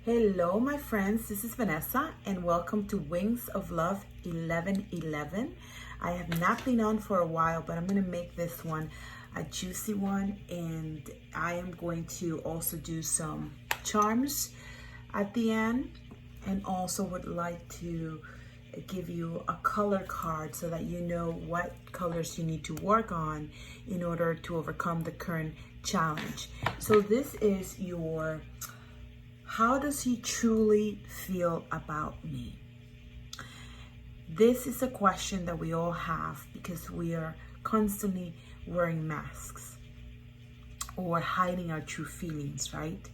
Hello my friends, this is Vanessa and welcome to Wings of Love 1111. I have not been on for a while, but I'm going to make this one a juicy one, and I am going to also do some charms at the end, and also would like to give you a color card so that you know what colors you need to work on in order to overcome the current challenge. So this is your how does he truly feel about me? This is a question that we all have because we are constantly wearing masks or hiding our true feelings, right?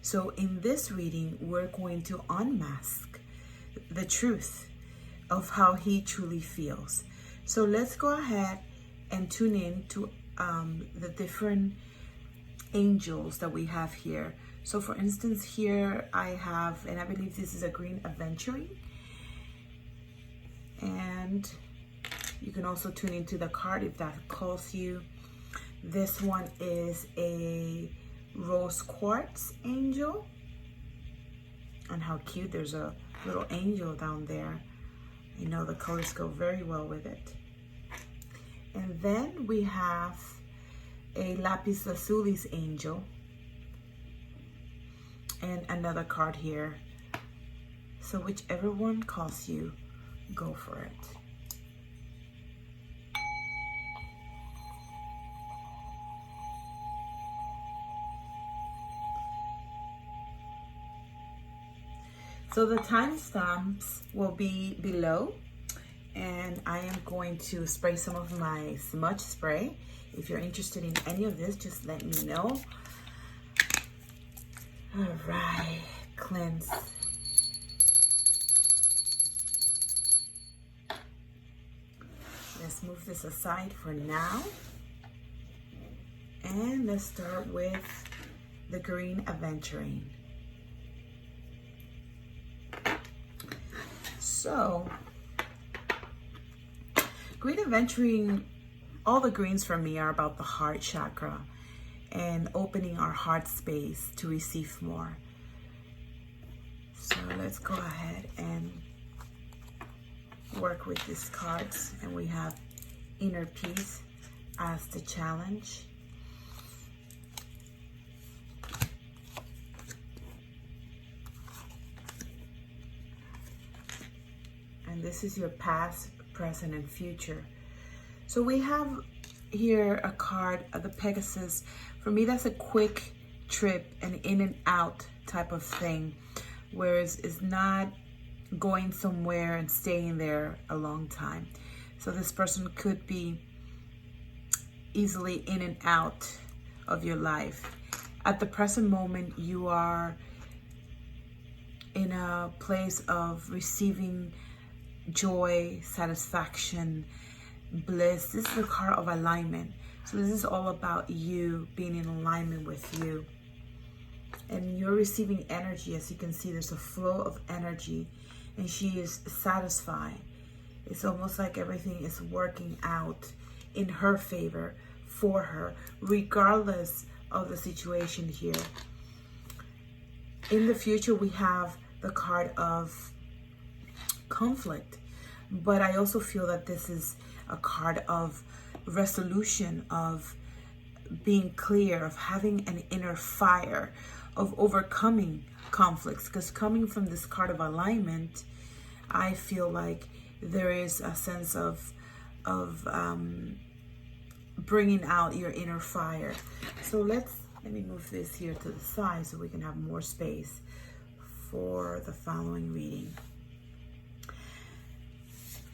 So in this reading, we're going to unmask the truth of how he truly feels. So let's go ahead and tune in to the different angels that we have here. So for instance, here I have, and I believe this is a green Aventurine. And you can also tune into the card if that calls you. This one is a rose quartz angel. And how cute, there's a little angel down there. You know, the colors go very well with it. And then we have a Lapiz Lazuli Angel. And another card here. So whichever one calls you, go for it. So the timestamps will be below, and I am going to spray some of my smudge spray. If you're interested in any of this, just let me know. All right, cleanse. Let's move this aside for now. And let's start with the green Aventurine. So, green Aventurine, all the greens for me are about the heart chakra and opening our heart space to receive more. So let's go ahead and work with these cards. And we have inner peace as the challenge. And this is your past, present, and future. So we have here a card of the Pegasus. For me, that's a quick trip, an in and out type of thing, whereas it's not going somewhere and staying there a long time. So this person could be easily in and out of your life. At the present moment, you are in a place of receiving joy, satisfaction, bliss. This is a card of alignment. So this is all about you being in alignment with you. And you're receiving energy. As you can see, there's a flow of energy. And she is satisfied. It's almost like everything is working out in her favor, for her, regardless of the situation here. In the future, we have the card of conflict. But I also feel that this is a card of resolution, of being clear, of having an inner fire, of overcoming conflicts. Because coming from this card of alignment, I feel like there is a sense of bringing out your inner fire. So let me move this here to the side so we can have more space for the following reading.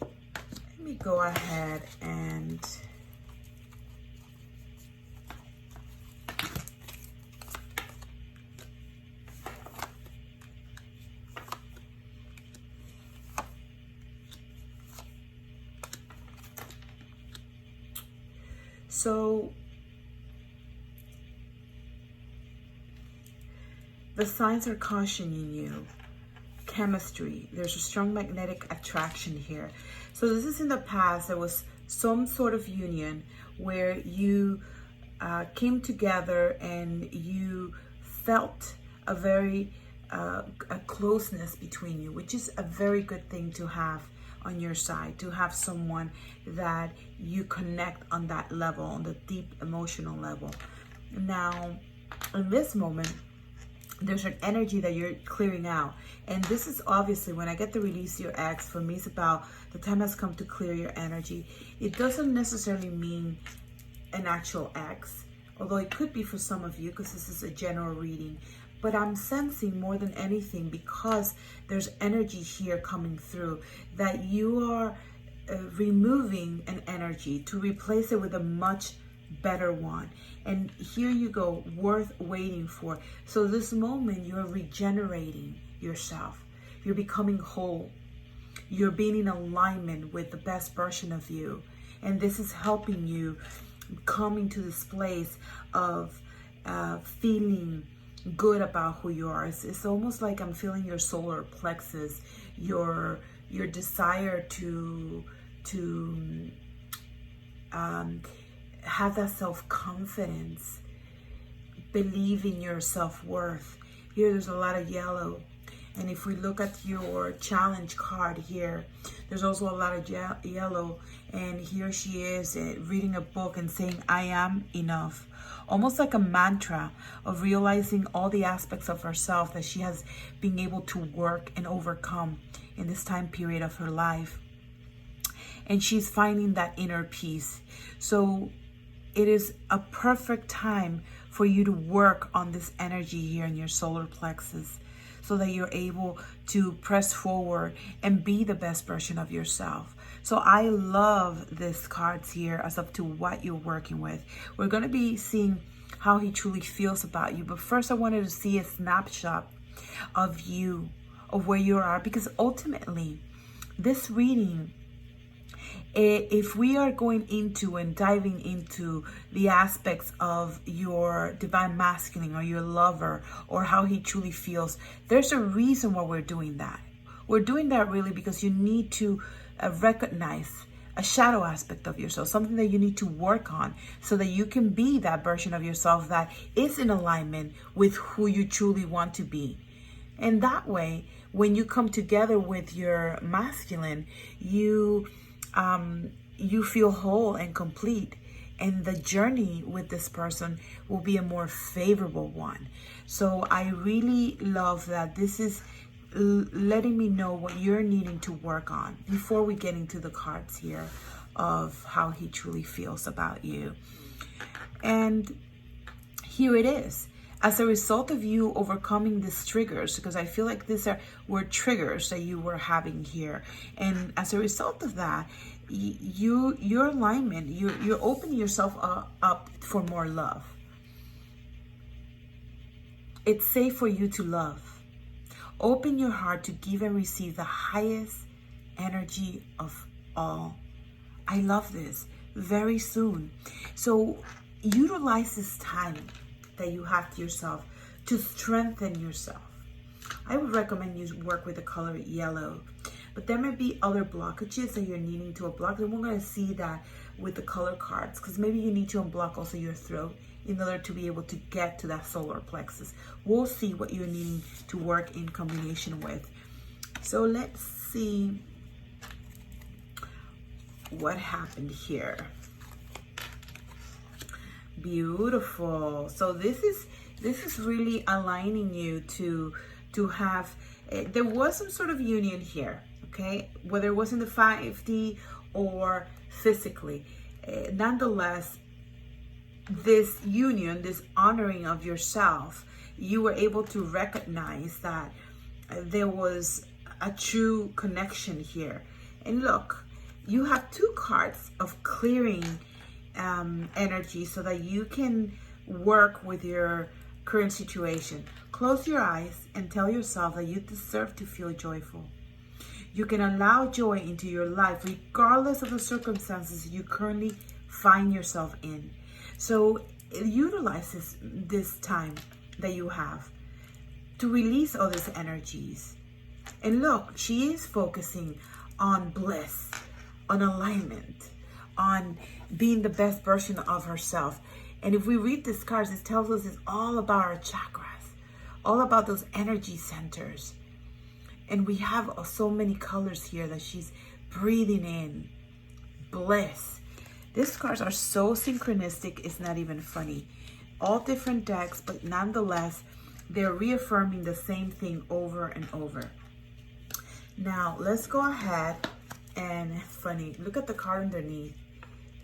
Let me go ahead and So the signs are cautioning you. Chemistry. There's a strong magnetic attraction here. So this is in the past. There was some sort of union where you came together and you felt a very a closeness between you, which is a very good thing to have on your side, to have someone that you connect on that level, on the deep emotional level. Now, in this moment, there's an energy that you're clearing out. And this is obviously, when I get to release your ex, for me, it's about the time has come to clear your energy. It doesn't necessarily mean an actual ex, although it could be for some of you because this is a general reading. But I'm sensing more than anything, because there's energy here coming through, that you are removing an energy to replace it with a much better one. And here you go, worth waiting for. So this moment, you're regenerating yourself. You're becoming whole. You're being in alignment with the best version of you. And this is helping you come into this place of feeling good about who you are. It's almost like I'm feeling your solar plexus, your desire to have that self-confidence, believe in your self-worth. Here there's a lot of yellow, and if we look at your challenge card here, there's also a lot of yellow, and here she is reading a book and saying, I am enough. Almost like a mantra of realizing all the aspects of herself that she has been able to work and overcome in this time period of her life. And she's finding that inner peace. So it is a perfect time for you to work on this energy here in your solar plexus, so that you're able to press forward and be the best version of yourself. So I love these cards here as up to what you're working with. We're going to be seeing how he truly feels about you. But first I wanted to see a snapshot of you, of where you are, because ultimately this reading, if we are going into and diving into the aspects of your divine masculine or your lover or how he truly feels, there's a reason why we're doing that. We're doing that really because you need to recognize a shadow aspect of yourself, something that you need to work on so that you can be that version of yourself that is in alignment with who you truly want to be. And that way, when you come together with your masculine, you feel whole and complete, and the journey with this person will be a more favorable one. So I really love that this is letting me know what you're needing to work on before we get into the cards here of how he truly feels about you. And here it is. As a result of you overcoming these triggers, because I feel like these were triggers that you were having here, and as a result of that, your alignment, you're opening yourself up for more love. It's safe for you to love. Open your heart to give and receive the highest energy of all. I love this. Very soon. So utilize this time that you have to yourself to strengthen yourself. I would recommend you work with the color yellow, but there may be other blockages that you're needing to unblock, and we're going to see that with the color cards, because maybe you need to unblock also your throat in order to be able to get to that solar plexus. We'll see what you're needing to work in combination with. So let's see what happened here. Beautiful. So this is really aligning you to have there was some sort of union here, okay, whether it was in the 5D or physically. Nonetheless, this union, this honoring of yourself, you were able to recognize that there was a true connection here. And look, you have two cards of clearing energy so that you can work with your current situation. Close your eyes and tell yourself that you deserve to feel joyful. You can allow joy into your life regardless of the circumstances you currently find yourself in. So utilize this time that you have to release all these energies. And look, she is focusing on bliss, on alignment, on being the best version of herself. And if we read these cards, it tells us it's all about our chakras, all about those energy centers. And we have so many colors here that she's breathing in. Bliss. These cards are so synchronistic, it's not even funny. All different decks, but nonetheless, they're reaffirming the same thing over and over. Now, let's go ahead and, funny, look at the card underneath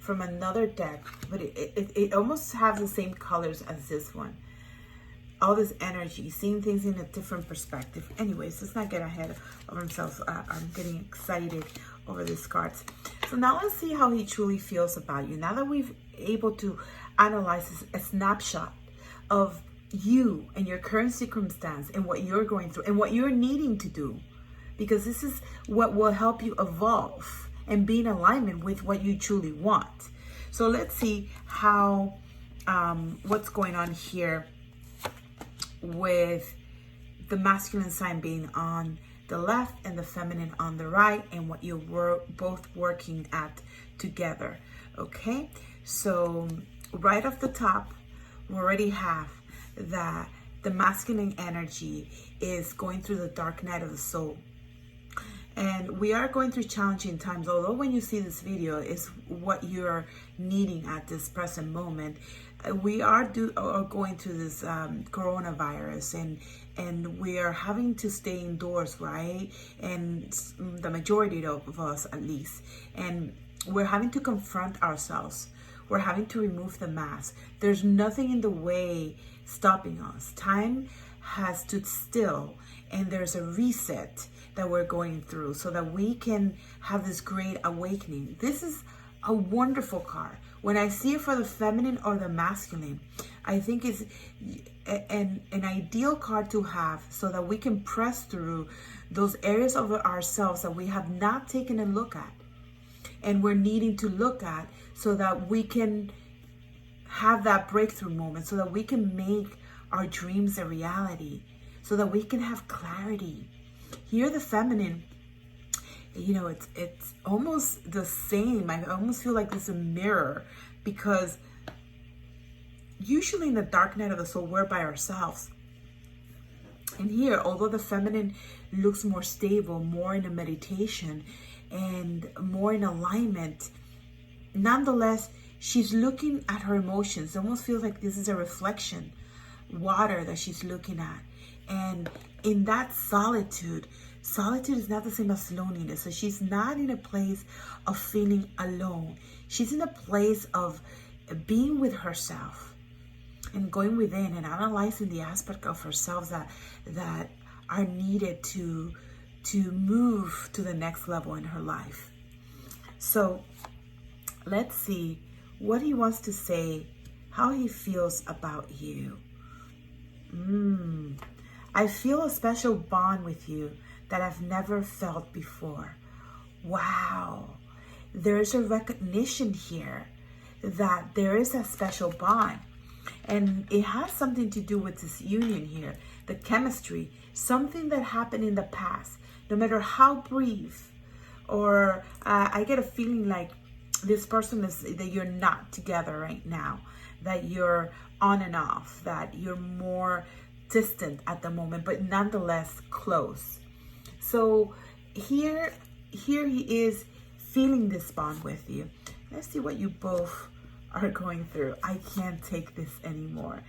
from another deck, but it almost has the same colors as this one. All this energy, seeing things in a different perspective. Anyways, let's not get ahead of ourselves. I'm getting excited over these cards. So now let's see how he truly feels about you. Now that we've able to analyze a snapshot of you and your current circumstance and what you're going through and what you're needing to do, because this is what will help you evolve and be in alignment with what you truly want. So let's see how what's going on here with the masculine sign being on the left and the feminine on the right, and what you're both working at together. Okay, so right off the top, we already have that the masculine energy is going through the dark night of the soul. And we are going through challenging times, although when you see this video is what you're needing at this present moment. We are going through this coronavirus, and we are having to stay indoors, right? And the majority of us, at least. And we're having to confront ourselves. We're having to remove the mask. There's nothing in the way stopping us. Time has stood still, and there's a reset that we're going through so that we can have this great awakening. This is a wonderful card. When I see it for the feminine or the masculine, I think it's an ideal card to have so that we can press through those areas of ourselves that we have not taken a look at and we're needing to look at, so that we can have that breakthrough moment, so that we can make our dreams a reality, so that we can have clarity. Here, the feminine, you know, it's almost the same. I almost feel like it's a mirror, because usually in the dark night of the soul, we're by ourselves. And here, although the feminine looks more stable, more in a meditation, and more in alignment, nonetheless, she's looking at her emotions. It almost feels like this is a reflection, water that she's looking at. And in that solitude is not the same as loneliness. So she's not in a place of feeling alone. She's in a place of being with herself and going within and analyzing the aspect of herself that are needed to move to the next level in her life. So let's see what he wants to say, how he feels about you. I feel a special bond with you that I've never felt before. Wow. There's a recognition here that there is a special bond. And it has something to do with this union here, the chemistry, something that happened in the past, no matter how brief, or I get a feeling like this person is, that you're not together right now, that you're on and off, that you're more distant at the moment, but nonetheless close. So here he is feeling this bond with you. Let's see what you both are going through. I can't take this anymore.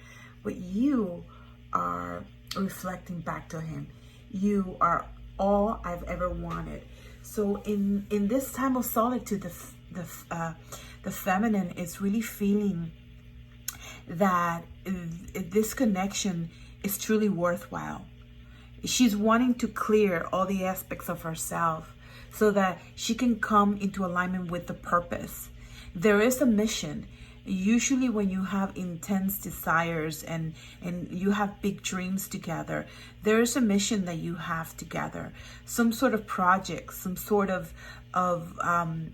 But you are reflecting back to him. You are all I've ever wanted. So in this time of solitude, the feminine is really feeling that this connection is truly worthwhile. She's wanting to clear all the aspects of herself so that she can come into alignment with the purpose. There is a mission. Usually when you have intense desires and you have big dreams together, there is a mission that you have together, some sort of project, some sort of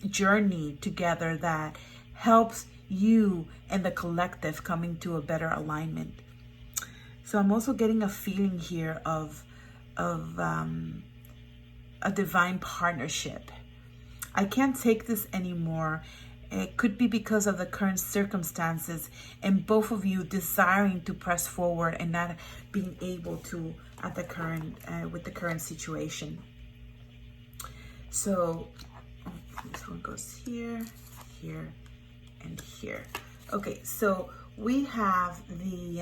journey together that helps you and the collective coming to a better alignment. So I'm also getting a feeling here of a divine partnership. I can't take this anymore. It could be because of the current circumstances and both of you desiring to press forward and not being able to at the current with the current situation. So this one goes here, here, and here. Okay, so we have the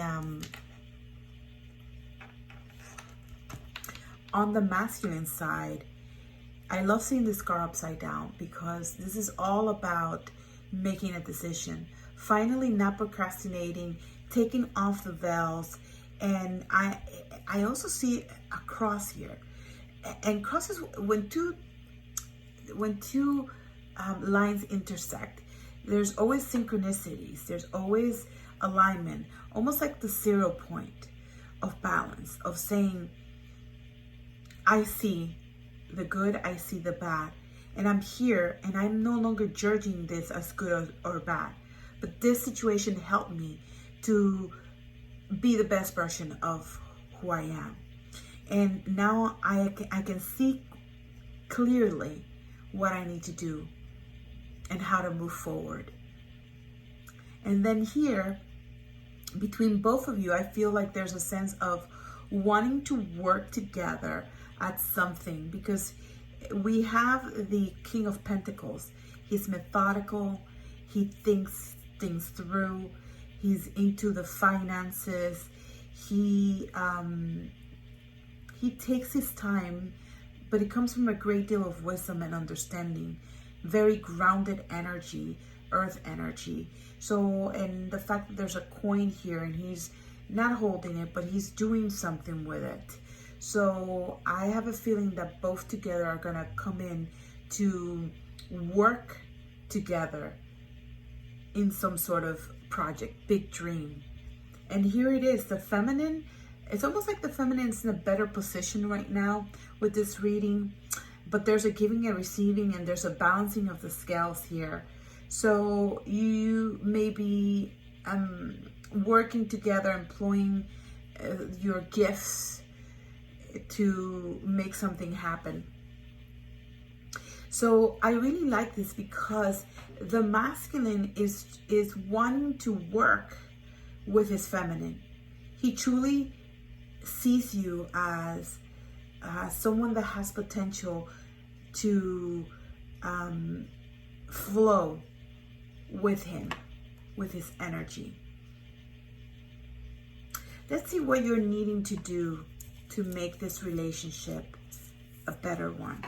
on the masculine side, I love seeing this card upside down because this is all about making a decision, finally not procrastinating, taking off the veils. And I also see a cross here, and crosses when two lines intersect, there's always synchronicities, there's always alignment, almost like the 0 point of balance, of saying, I see the good, I see the bad, and I'm here, and I'm no longer judging this as good or bad, but this situation helped me to be the best version of who I am. And now I can see clearly what I need to do and how to move forward. And then here, between both of you, I feel like there's a sense of wanting to work together at something, because we have the King of Pentacles. He's methodical, he thinks things through, he's into the finances, he takes his time, but it comes from a great deal of wisdom and understanding. Very grounded energy, earth energy. So, and the fact that there's a coin here and he's not holding it, but he's doing something with it. So I have a feeling that both together are gonna come in to work together in some sort of project, big dream. And here it is, the feminine. It's almost like the feminine's in a better position right now with this reading, but there's a giving and receiving, and there's a balancing of the scales here. So you may be working together, employing your gifts to make something happen. So I really like this because the masculine is wanting to work with his feminine. He truly sees you as someone that has potential to flow with him, with his energy. Let's see what you're needing to do to make this relationship a better one.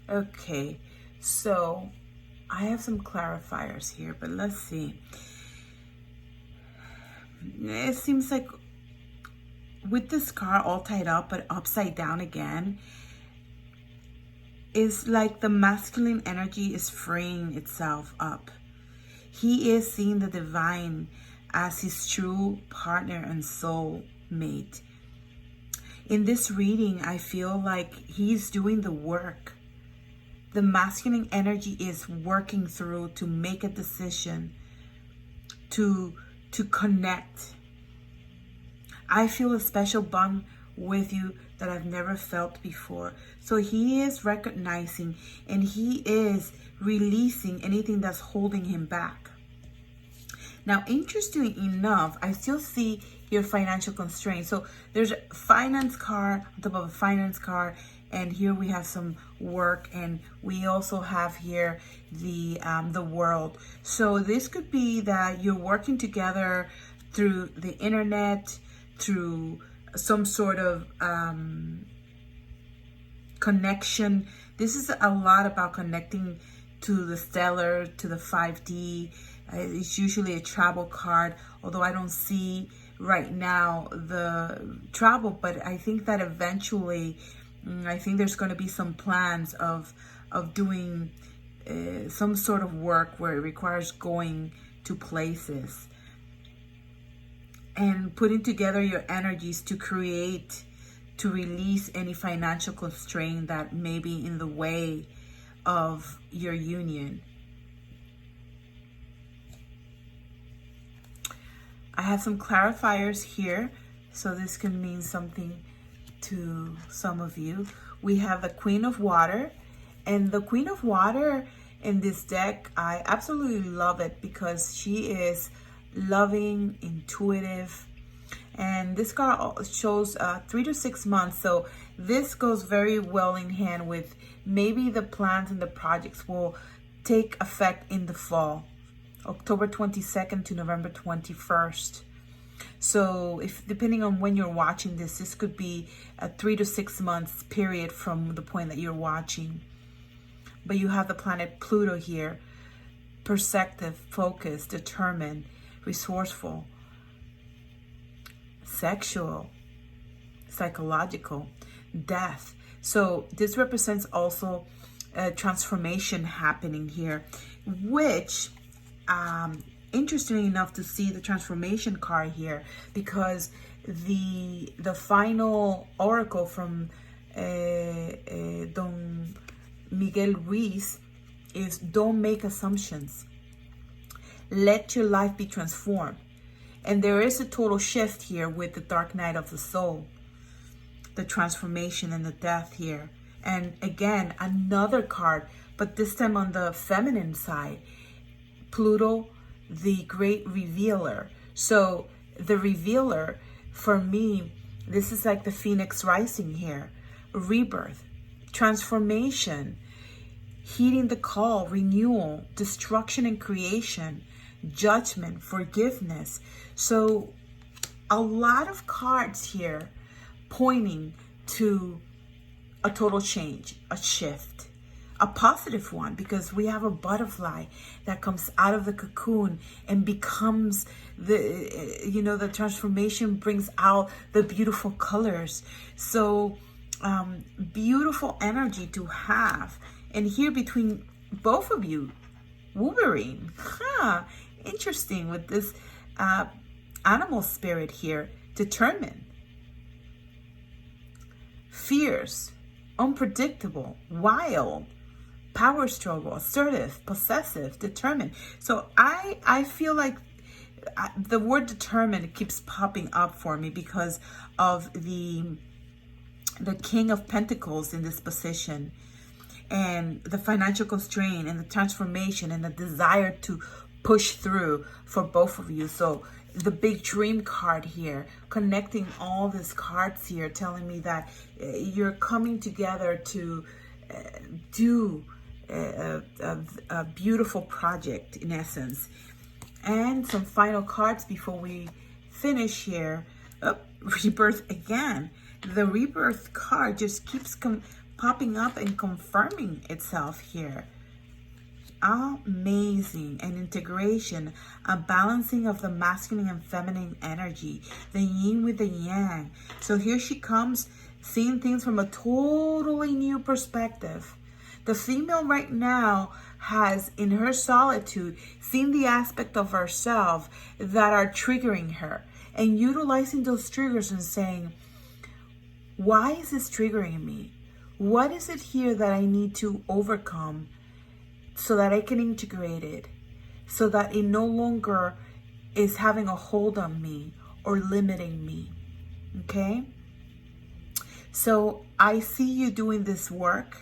Okay, so I have some clarifiers here, but let's see. It seems like with this card all tied up but upside down again, is like the masculine energy is freeing itself up. He is seeing the divine as his true partner and soul mate. In this reading, I feel like he's doing the work. The masculine energy is working through to make a decision, to connect. I feel a special bond with you that I've never felt before. So he is recognizing and he is releasing anything that's holding him back. Now, interestingly enough, I still see your financial constraints. So there's a finance card on top of a finance card, and here we have some work, and we also have here the world. So this could be that you're working together through the internet, through some sort of connection. This is a lot about connecting to the stellar, to the 5D. It's usually a travel card, although I don't see right now the travel, but I think that eventually, I think there's going to be some plans of of doing some sort of work where it requires going to places and putting together your energies to create, to release any financial constraint that may be in the way of your union. I have some clarifiers here, so this can mean something to some of you. We have the Queen of Water, and the Queen of Water in this deck, I absolutely love it because she is loving, intuitive, and this card shows 3 to 6 months. So this goes very well in hand with maybe the plans and the projects will take effect in the fall, October 22nd to November 21st. So if depending on when you're watching this, this could be a 3 to 6 months period from the point that you're watching. But you have the planet Pluto here, perceptive, focused, determined, resourceful, sexual, psychological, death. So this represents also a transformation happening here, which interestingly enough to see the transformation card here, because the final oracle from Don Miguel Ruiz is don't make assumptions. Let your life be transformed. And there is a total shift here with the dark night of the soul, the transformation and the death here. And again, another card, but this time on the feminine side, Pluto, the great revealer. So the revealer, for me, this is like the phoenix rising here, rebirth, transformation, heeding the call, renewal, destruction and creation, judgment, forgiveness. So a lot of cards here pointing to a total change, a shift, a positive one, because we have a butterfly that comes out of the cocoon and becomes the transformation brings out the beautiful colors. So beautiful energy to have. And here between both of you, Wolverine, interesting with this animal spirit here, determined, fierce, unpredictable, wild, power struggle, assertive, possessive, determined. So I feel like the word determined keeps popping up for me because of the King of Pentacles in this position, and the financial constraint and the transformation and the desire to push through for both of you. So the big dream card here, connecting all these cards here, telling me that you're coming together to do a beautiful project in essence. And some final cards before we finish here. Rebirth again. The rebirth card just keeps popping up and confirming itself here. Amazing. An integration, a balancing of the masculine and feminine energy, the yin with the yang. So here she comes, seeing things from a totally new perspective. The female right now has, in her solitude, seen the aspect of herself that are triggering her, and utilizing those triggers and saying, why is this triggering me? What is it here that I need to overcome so that I can integrate it, so that it no longer is having a hold on me or limiting me? Okay? So I see you doing this work.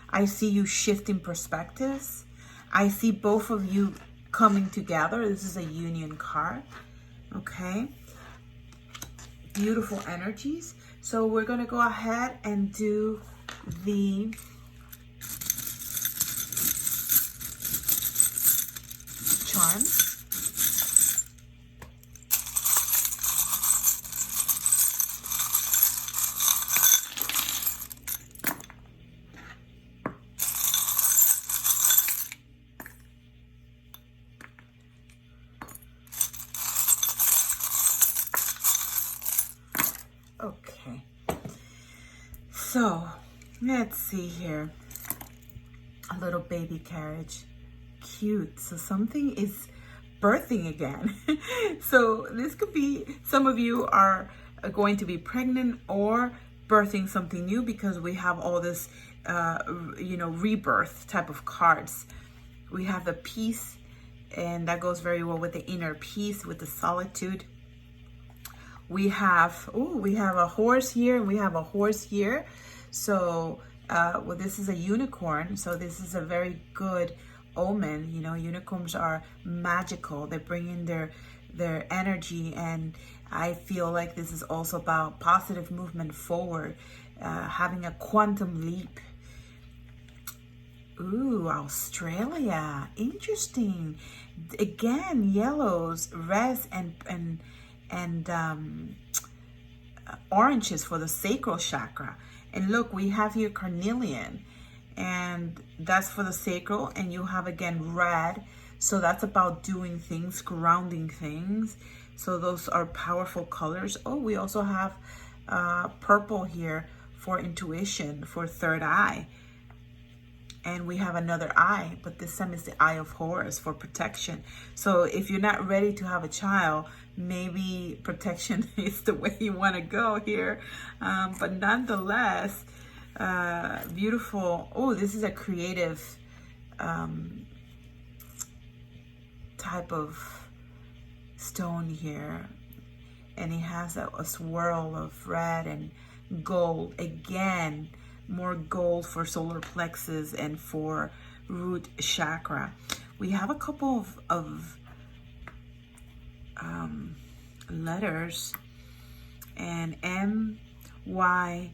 I see you shifting perspectives. I see both of you coming together. This is a union card. Okay? Beautiful energies. So we're going to go ahead and do the charms. Okay, so let's see here. a little baby carriage. Cute. So something is birthing again. So this could be, some of you are going to be pregnant or birthing something new, because we have all this, rebirth type of cards. We have the peace, and that goes very well with the inner peace, with the solitude. We have a horse here, and we have a horse here. So, this is a unicorn. So this is a very good omen. You know, unicorns are magical. They bring in their energy, and I feel like this is also about positive movement forward, having a quantum leap. Ooh, Australia, interesting. Again, yellows, reds, and oranges for the sacral chakra. And look, we have here carnelian, and that's for the sacral. And you have again red, so that's about doing things, grounding things. So those are powerful colors. Oh, we also have purple here for intuition, for third eye. And we have another eye, but this time is the Eye of Horus for protection. So if you're not ready to have a child, maybe protection is the way you want to go here. But nonetheless, beautiful. Oh, this is a creative type of stone here. And it has a swirl of red and gold. Again, more gold for solar plexus and for root chakra. We have a couple of letters, and MYIG.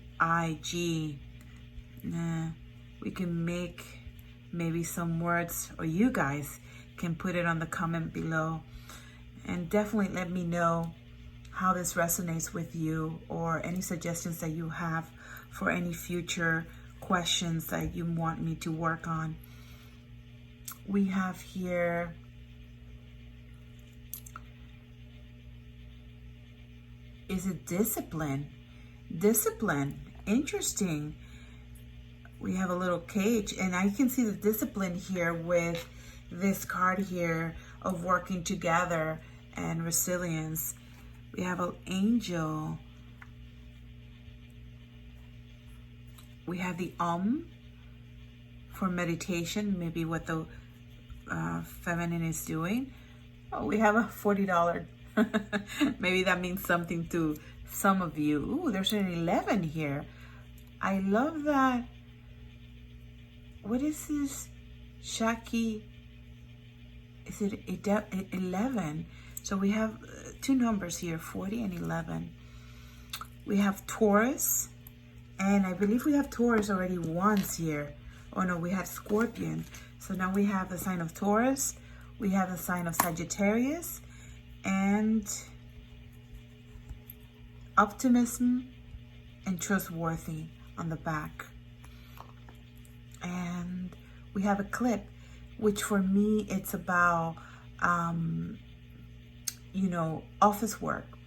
We can make maybe some words, or you guys can put it on the comment below, and definitely let me know how this resonates with you, or any suggestions that you have for any future questions that you want me to work on. We have here is it discipline? Discipline, interesting. We have a little cage, and I can see the discipline here with this card here of working together and resilience. We have an angel. We have the for meditation, maybe what the feminine is doing. Oh, we have a $40. Maybe that means something to some of you. Ooh, there's an 11 here. I love that. What is this? Shaki. Is it 11? So we have two numbers here, 40 and 11. We have Taurus. And I believe we have Taurus already once here. Oh no, we had Scorpion. So now we have the sign of Taurus. We have the sign of Sagittarius. And optimism and trustworthy on the back. And we have a clip, which for me, it's about, office work.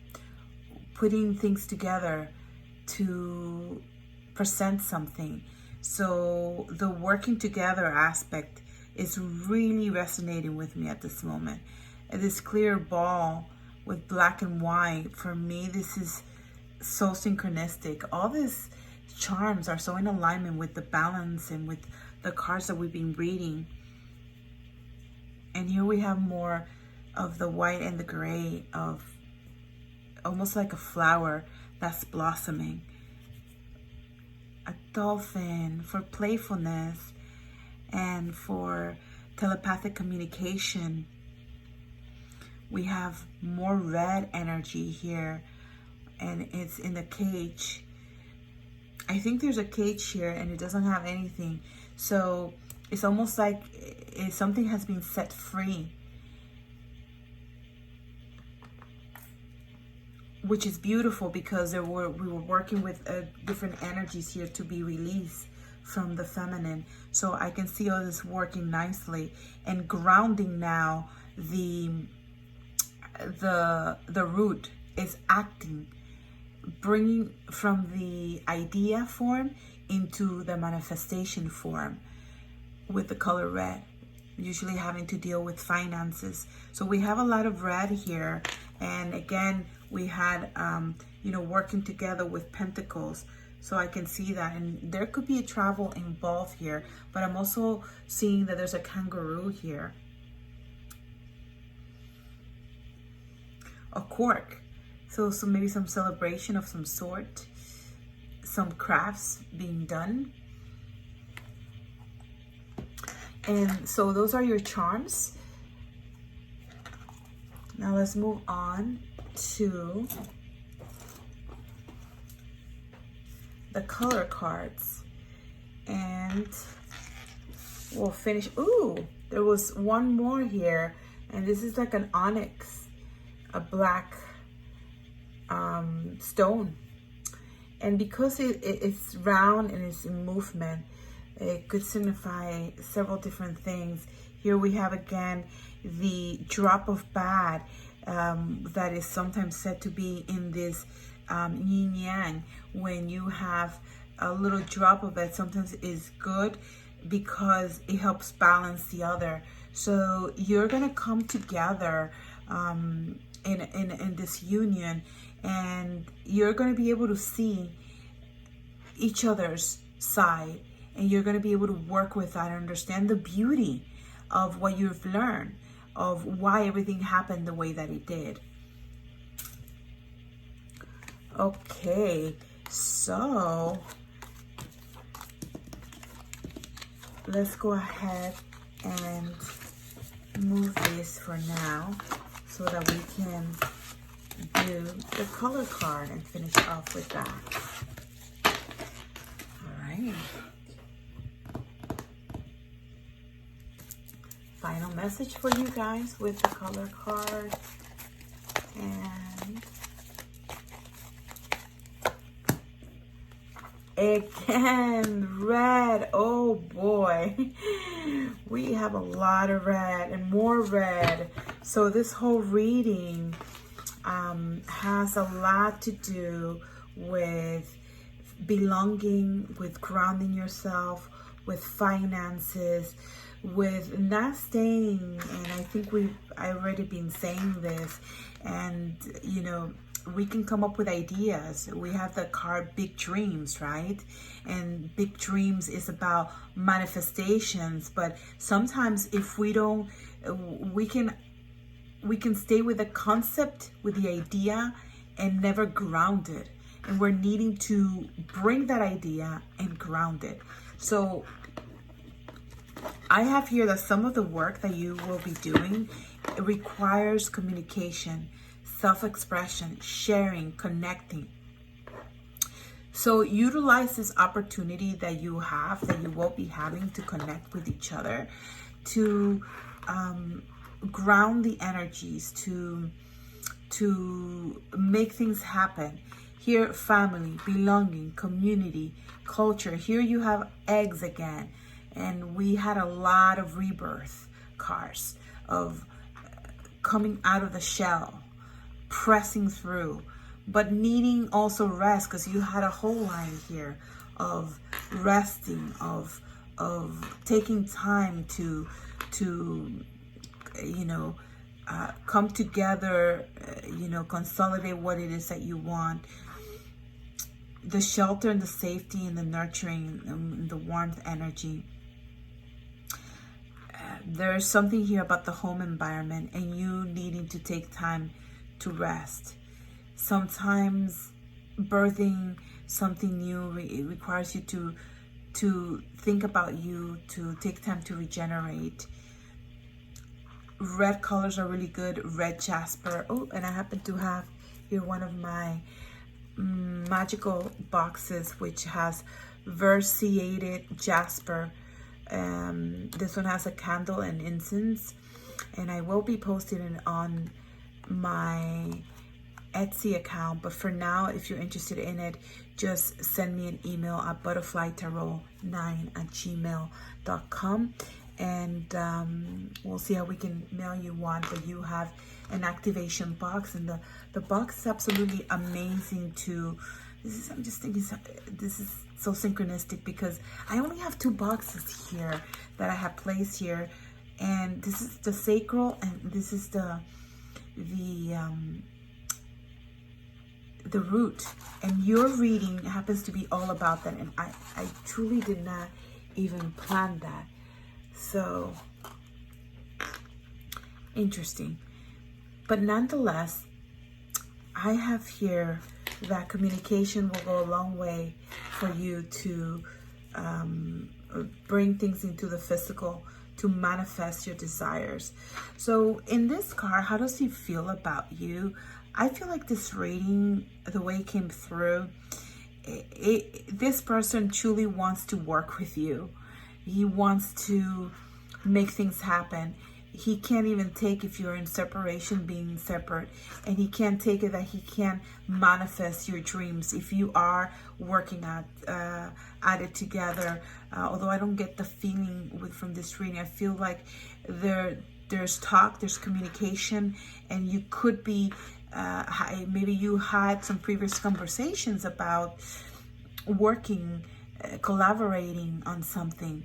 Putting things together to present something. So the working together aspect is really resonating with me at this moment. And this clear ball with black and white, for me, this is so synchronistic. All these charms are so in alignment with the balance and with the cards that we've been reading. And here we have more of the white and the gray, of almost like a flower that's blossoming. A dolphin for playfulness and for telepathic communication. We have more red energy here, and it's in the cage. I think there's a cage here and it doesn't have anything. So it's almost like something has been set free, which is beautiful, because we were working with different energies here to be released from the feminine. So I can see all this working nicely and grounding now. The root is acting, bringing from the idea form into the manifestation form. with the color red, usually having to deal with finances. So we have a lot of red here. And again, we had, you know, working together with pentacles. So I can see that. And there could be a travel involved here. But I'm also seeing that there's a kangaroo here. A cork. So maybe some celebration of some sort. Some crafts being done. And so those are your charms. Now let's move on to the color cards. And we'll finish. Ooh, there was one more here. And this is like an onyx, a black stone. And because it's round and it's in movement, it could signify several different things. Here we have again the drop of bad that is sometimes said to be in this yin yang. When you have a little drop of it, sometimes is good because it helps balance the other. So you're gonna come together in this union, and you're gonna be able to see each other's side. And you're going to be able to work with that and understand the beauty of what you've learned, of why everything happened the way that it did. Okay, so let's go ahead and move this for now so that we can do the color card and finish off with that. All right. Final message for you guys with the color card. And again, red. Oh boy, we have a lot of red and more red. So this whole reading has a lot to do with belonging, with grounding yourself, with finances, with not staying, and I think I've already been saying this, and you know, we can come up with ideas. We have the card Big Dreams, right? And Big Dreams is about manifestations, but sometimes if we don't, we can stay with the concept, with the idea, and never ground it. And we're needing to bring that idea and ground it. So I have here that some of the work that you will be doing, it requires communication, self-expression, sharing, connecting. So utilize this opportunity that you have, that you will be having to connect with each other, to ground the energies, to make things happen. Here, family, belonging, community, culture. Here you have eggs again. And we had a lot of rebirth cards of coming out of the shell, pressing through, but needing also rest, because you had a whole line here of resting, of taking time to you know, come together, you know, consolidate what it is that you want. The shelter and the safety and the nurturing and the warmth energy. There's something here about the home environment and you needing to take time to rest. Sometimes birthing something new, it requires you to think about you, to take time to regenerate. Red colors are really good. Red jasper. Oh, and I happen to have here one of my magical boxes which has versiated jasper. This one has a candle and incense, and I will be posting it on my Etsy account. But for now, if you're interested in it, just send me an email at butterflytarot9@gmail.com, and we'll see how we can mail you one. But you have an activation box, and the box is absolutely amazing to I'm just thinking, this is so synchronistic because I only have 2 boxes here that I have placed here, and this is the sacral, and this is the root, and your reading happens to be all about that, and I truly did not even plan that. So interesting. But nonetheless, I have here that communication will go a long way for you to bring things into the physical, to manifest your desires. So in this card, how does he feel about you? I feel like this reading, the way it came through, this person truly wants to work with you. He wants to make things happen. He can't even take if you're in separation, being separate, and he can't take it that he can't manifest your dreams if you are working at it together. Although I don't get the feeling from this reading, I feel like there's talk, there's communication, and you could be maybe you had some previous conversations about working, collaborating on something,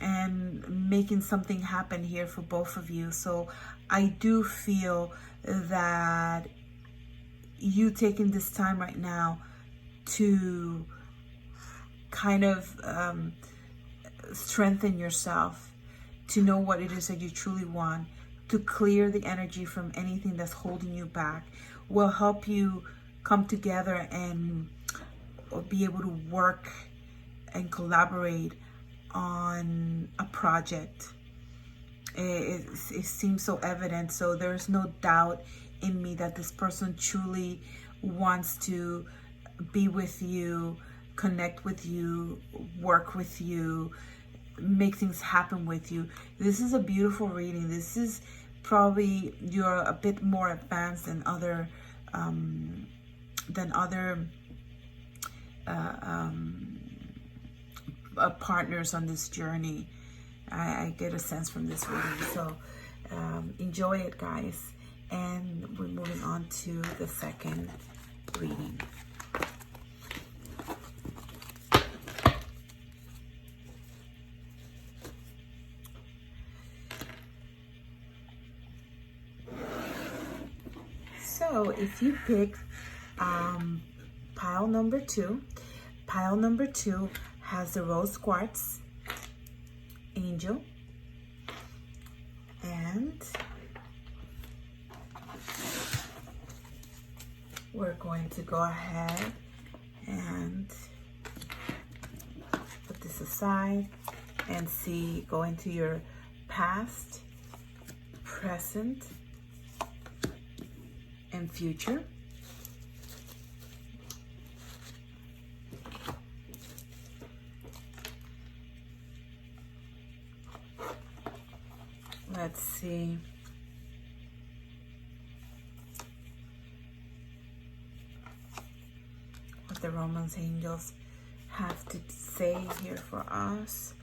and making something happen here for both of you. So I do feel that you taking this time right now to kind of strengthen yourself, to know what it is that you truly want, to clear the energy from anything that's holding you back, will help you come together and be able to work and collaborate on a project. It seems so evident, so there's no doubt in me that this person truly wants to be with you, connect with you, work with you, make things happen with you. This is a beautiful reading. This is probably, you're a bit more advanced than other partners on this journey. I get a sense from this reading. So enjoy it, guys. And we're moving on to the second reading. So if you pick pile number 2, pile number 2 has the Rose Quartz Angel, and we're going to go ahead and put this aside and go into your past, present, and future. Let's see. What the Romance angels have to say here for us.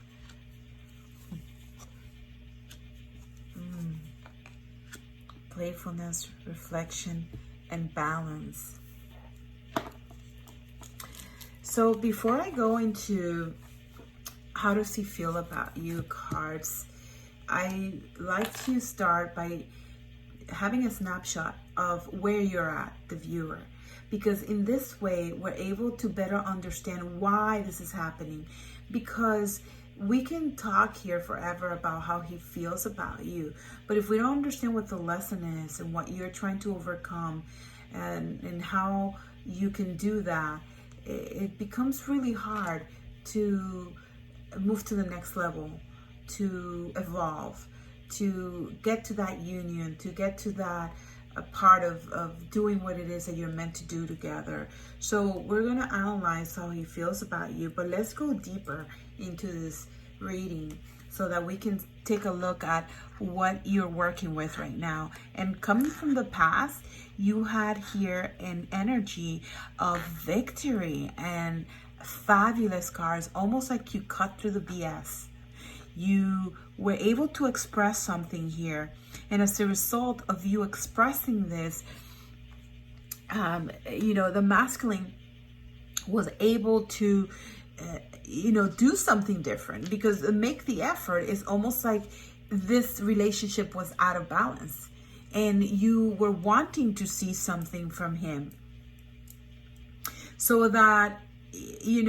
Playfulness, reflection, and balance. So before I go into how does he feel about you cards, I like to start by having a snapshot of where you're at, the viewer, because in this way we're able to better understand why this is happening. Because we can talk here forever about how he feels about you, but if we don't understand what the lesson is and what you're trying to overcome and how you can do that, it becomes really hard to move to the next level, to evolve, to get to that union, to get to that part of doing what it is that you're meant to do together. So we're going to analyze how he feels about you, but let's go deeper into this reading so that we can take a look at what you're working with right now. And coming from the past, you had here an energy of victory and fabulous cards, almost like you cut through the BS. You were able to express something here, and as a result of you expressing this, the masculine was able to do something different, because make the effort is almost like this relationship was out of balance and you were wanting to see something from him, so that it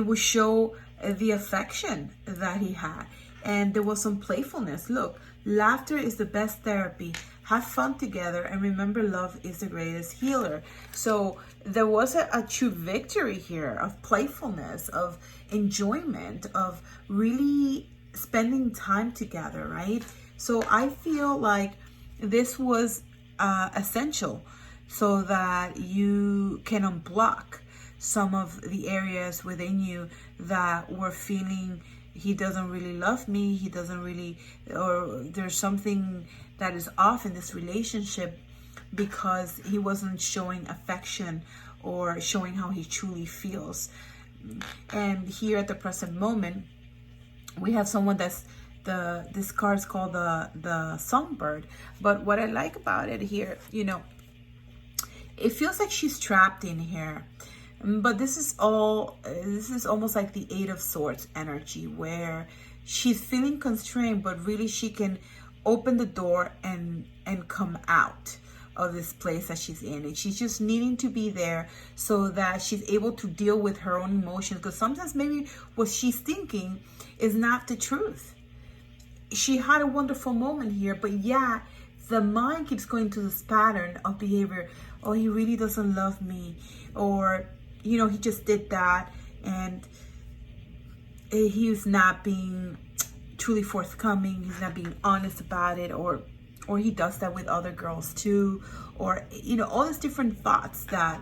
would show the affection that he had. And there was some playfulness. Look, laughter is the best therapy. Have fun together, and remember, love is the greatest healer. So there was a true victory here of playfulness, of enjoyment, of really spending time together, right? So I feel like this was essential, so that you can unblock some of the areas within you that were feeling, he doesn't really love me, he doesn't really, or there's something that is off in this relationship because he wasn't showing affection or showing how he truly feels. And here at the present moment, we have someone that's this card is called the songbird. But what I like about it here, it feels like she's trapped in here. But this is almost like the Eight of Swords energy, where she's feeling constrained, but really she can open the door and come out of this place that she's in. And she's just needing to be there so that she's able to deal with her own emotions, because sometimes maybe what she's thinking is not the truth. She had a wonderful moment here, but yeah, the mind keeps going to this pattern of behavior. Oh, he really doesn't love me, or he just did that, and he's not being truly forthcoming, he's not being honest about it, or he does that with other girls too, or all these different thoughts that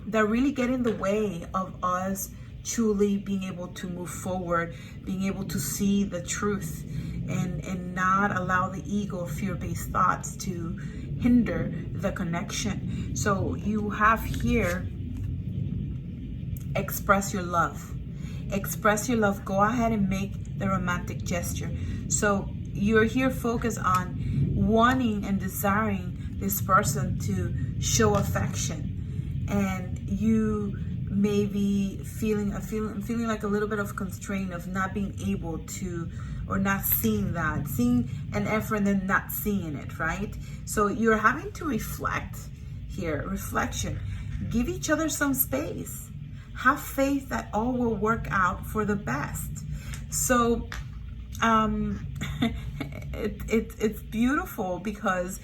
really get in the way of us truly being able to move forward, being able to see the truth, and not allow the ego, fear-based thoughts to hinder the connection. So you have here, express your love. Express your love. Go ahead and make the romantic gesture. So you're here focused on wanting and desiring this person to show affection, and you may be feeling like a little bit of constraint of not being able to, or not seeing an effort and then not seeing it, right? So you're having to reflect here. Reflection. Give each other some space. Have faith that all will work out for the best. So it's beautiful, because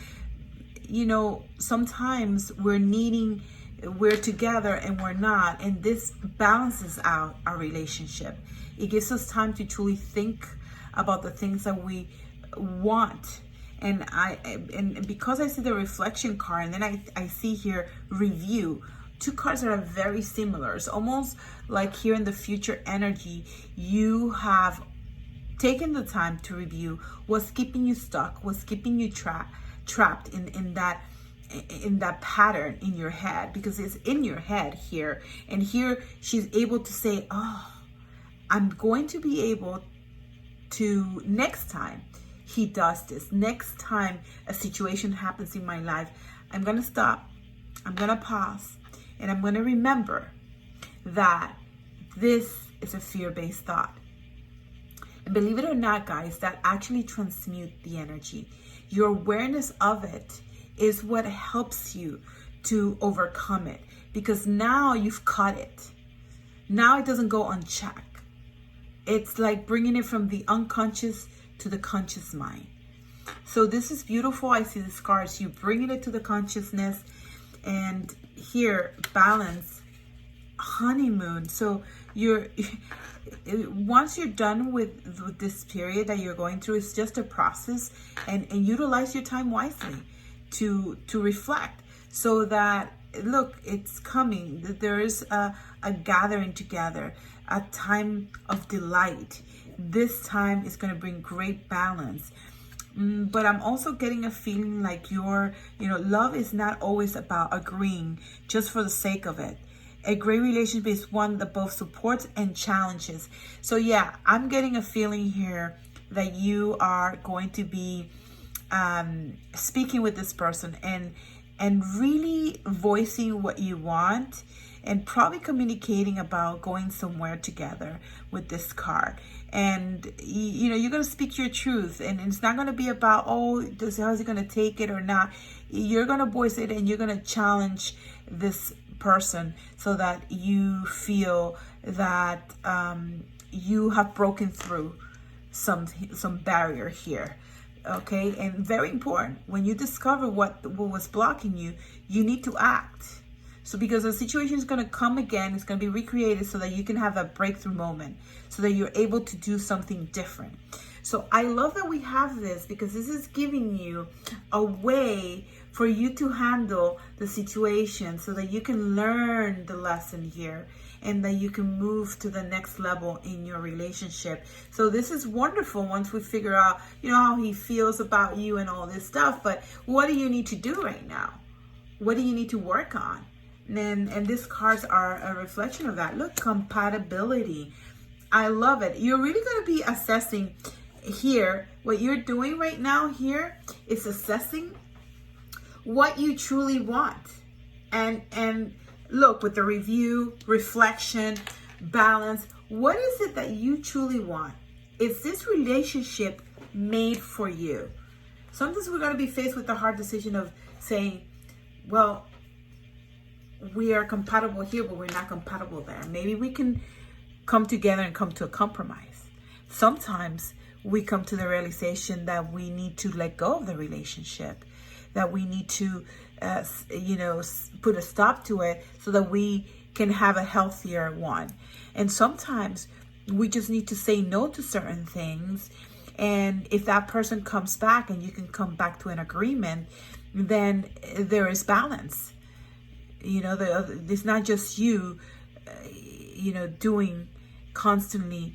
sometimes we're together and we're not, and this balances out our relationship. It gives us time to truly think about the things that we want. And because I see the reflection card, and then I see here review, two cards that are very similar. It's almost like here in the future energy, you have taken the time to review what's keeping you stuck, what's keeping you trapped in that pattern in your head, because it's in your head here. And here she's able to say, oh, I'm going to be able to, next time he does this, next time a situation happens in my life, I'm going to stop, I'm going to pause, and I'm going to remember that this is a fear-based thought. And believe it or not, guys, that actually transmute the energy. Your awareness of it is what helps you to overcome it, because now you've caught it. Now it doesn't go unchecked. It's like bringing it from the unconscious to the conscious mind. So this is beautiful. I see the scars. You bringing it to the consciousness, and here balance, honeymoon. So once you're done with this period that you're going through, it's just a process, and utilize your time wisely to reflect, so that, look, it's coming. There is a gathering together, a time of delight. This time is going to bring great balance. But I'm also getting a feeling like love is not always about agreeing just for the sake of it. A great relationship is one that both supports and challenges. So yeah, I'm getting a feeling here that you are going to be speaking with this person and really voicing what you want, and probably communicating about going somewhere together with this card. And you know, you're going to speak your truth, and it's not going to be about, oh, how's he going to take it or not. You're going to voice it, and you're going to challenge this person so that you feel that you have broken through some barrier here. Okay, and very important, when you discover what was blocking you, you need to act. So because the situation is going to come again, it's going to be recreated so that you can have that breakthrough moment, so that you're able to do something different. So I love that we have this, because this is giving you a way for you to handle the situation so that you can learn the lesson here, and that you can move to the next level in your relationship. So this is wonderful once we figure out, you know, how he feels about you and all this stuff. But what do you need to do right now? What do you need to work on? And these cards are a reflection of that. Look, compatibility. I love it. You're really going to be assessing here. What you're doing right now here is assessing what you truly want. And look, with the review, reflection, balance, what is it that you truly want? Is this relationship made for you? Sometimes we're going to be faced with the hard decision of saying, well, we are compatible here, but we're not compatible there. Maybe we can come together and come to a compromise. Sometimes we come to the realization that we need to let go of the relationship, that we need to put a stop to it so that we can have a healthier one. And sometimes we just need to say no to certain things. And if that person comes back and you can come back to an agreement, then there is balance. You know, it's not just you, doing constantly,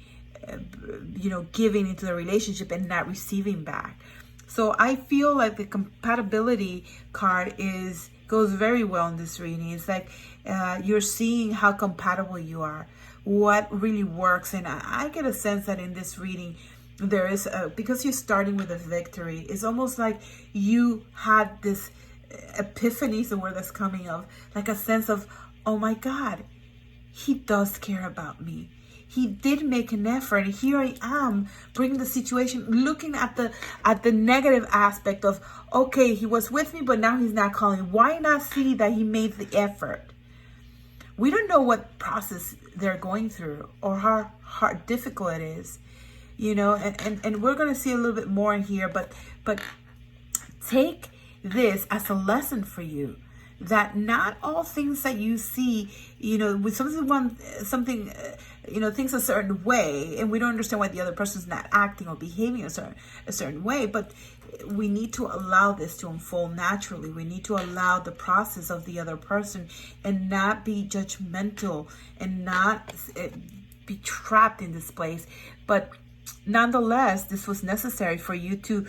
giving into the relationship and not receiving back. So I feel like the compatibility card goes very well in this reading. It's like you're seeing how compatible you are, what really works. And I get a sense that in this reading, there is, because you're starting with a victory, it's almost like you had this epiphany, is the word that's coming of, like a sense of, oh my God, he does care about me. He did make an effort. Here I am, bringing the situation, looking at the negative aspect of, okay, he was with me, but now he's not calling. Why not see that he made the effort? We don't know what process they're going through or how hard, difficult it is, and we're going to see a little bit more in here, but take this as a lesson for you, that not all things that you see, with something, things a certain way, and we don't understand why the other person's not acting or behaving a certain way, but we need to allow this to unfold naturally. We need to allow the process of the other person and not be judgmental and not be trapped in this place. But nonetheless, this was necessary for you to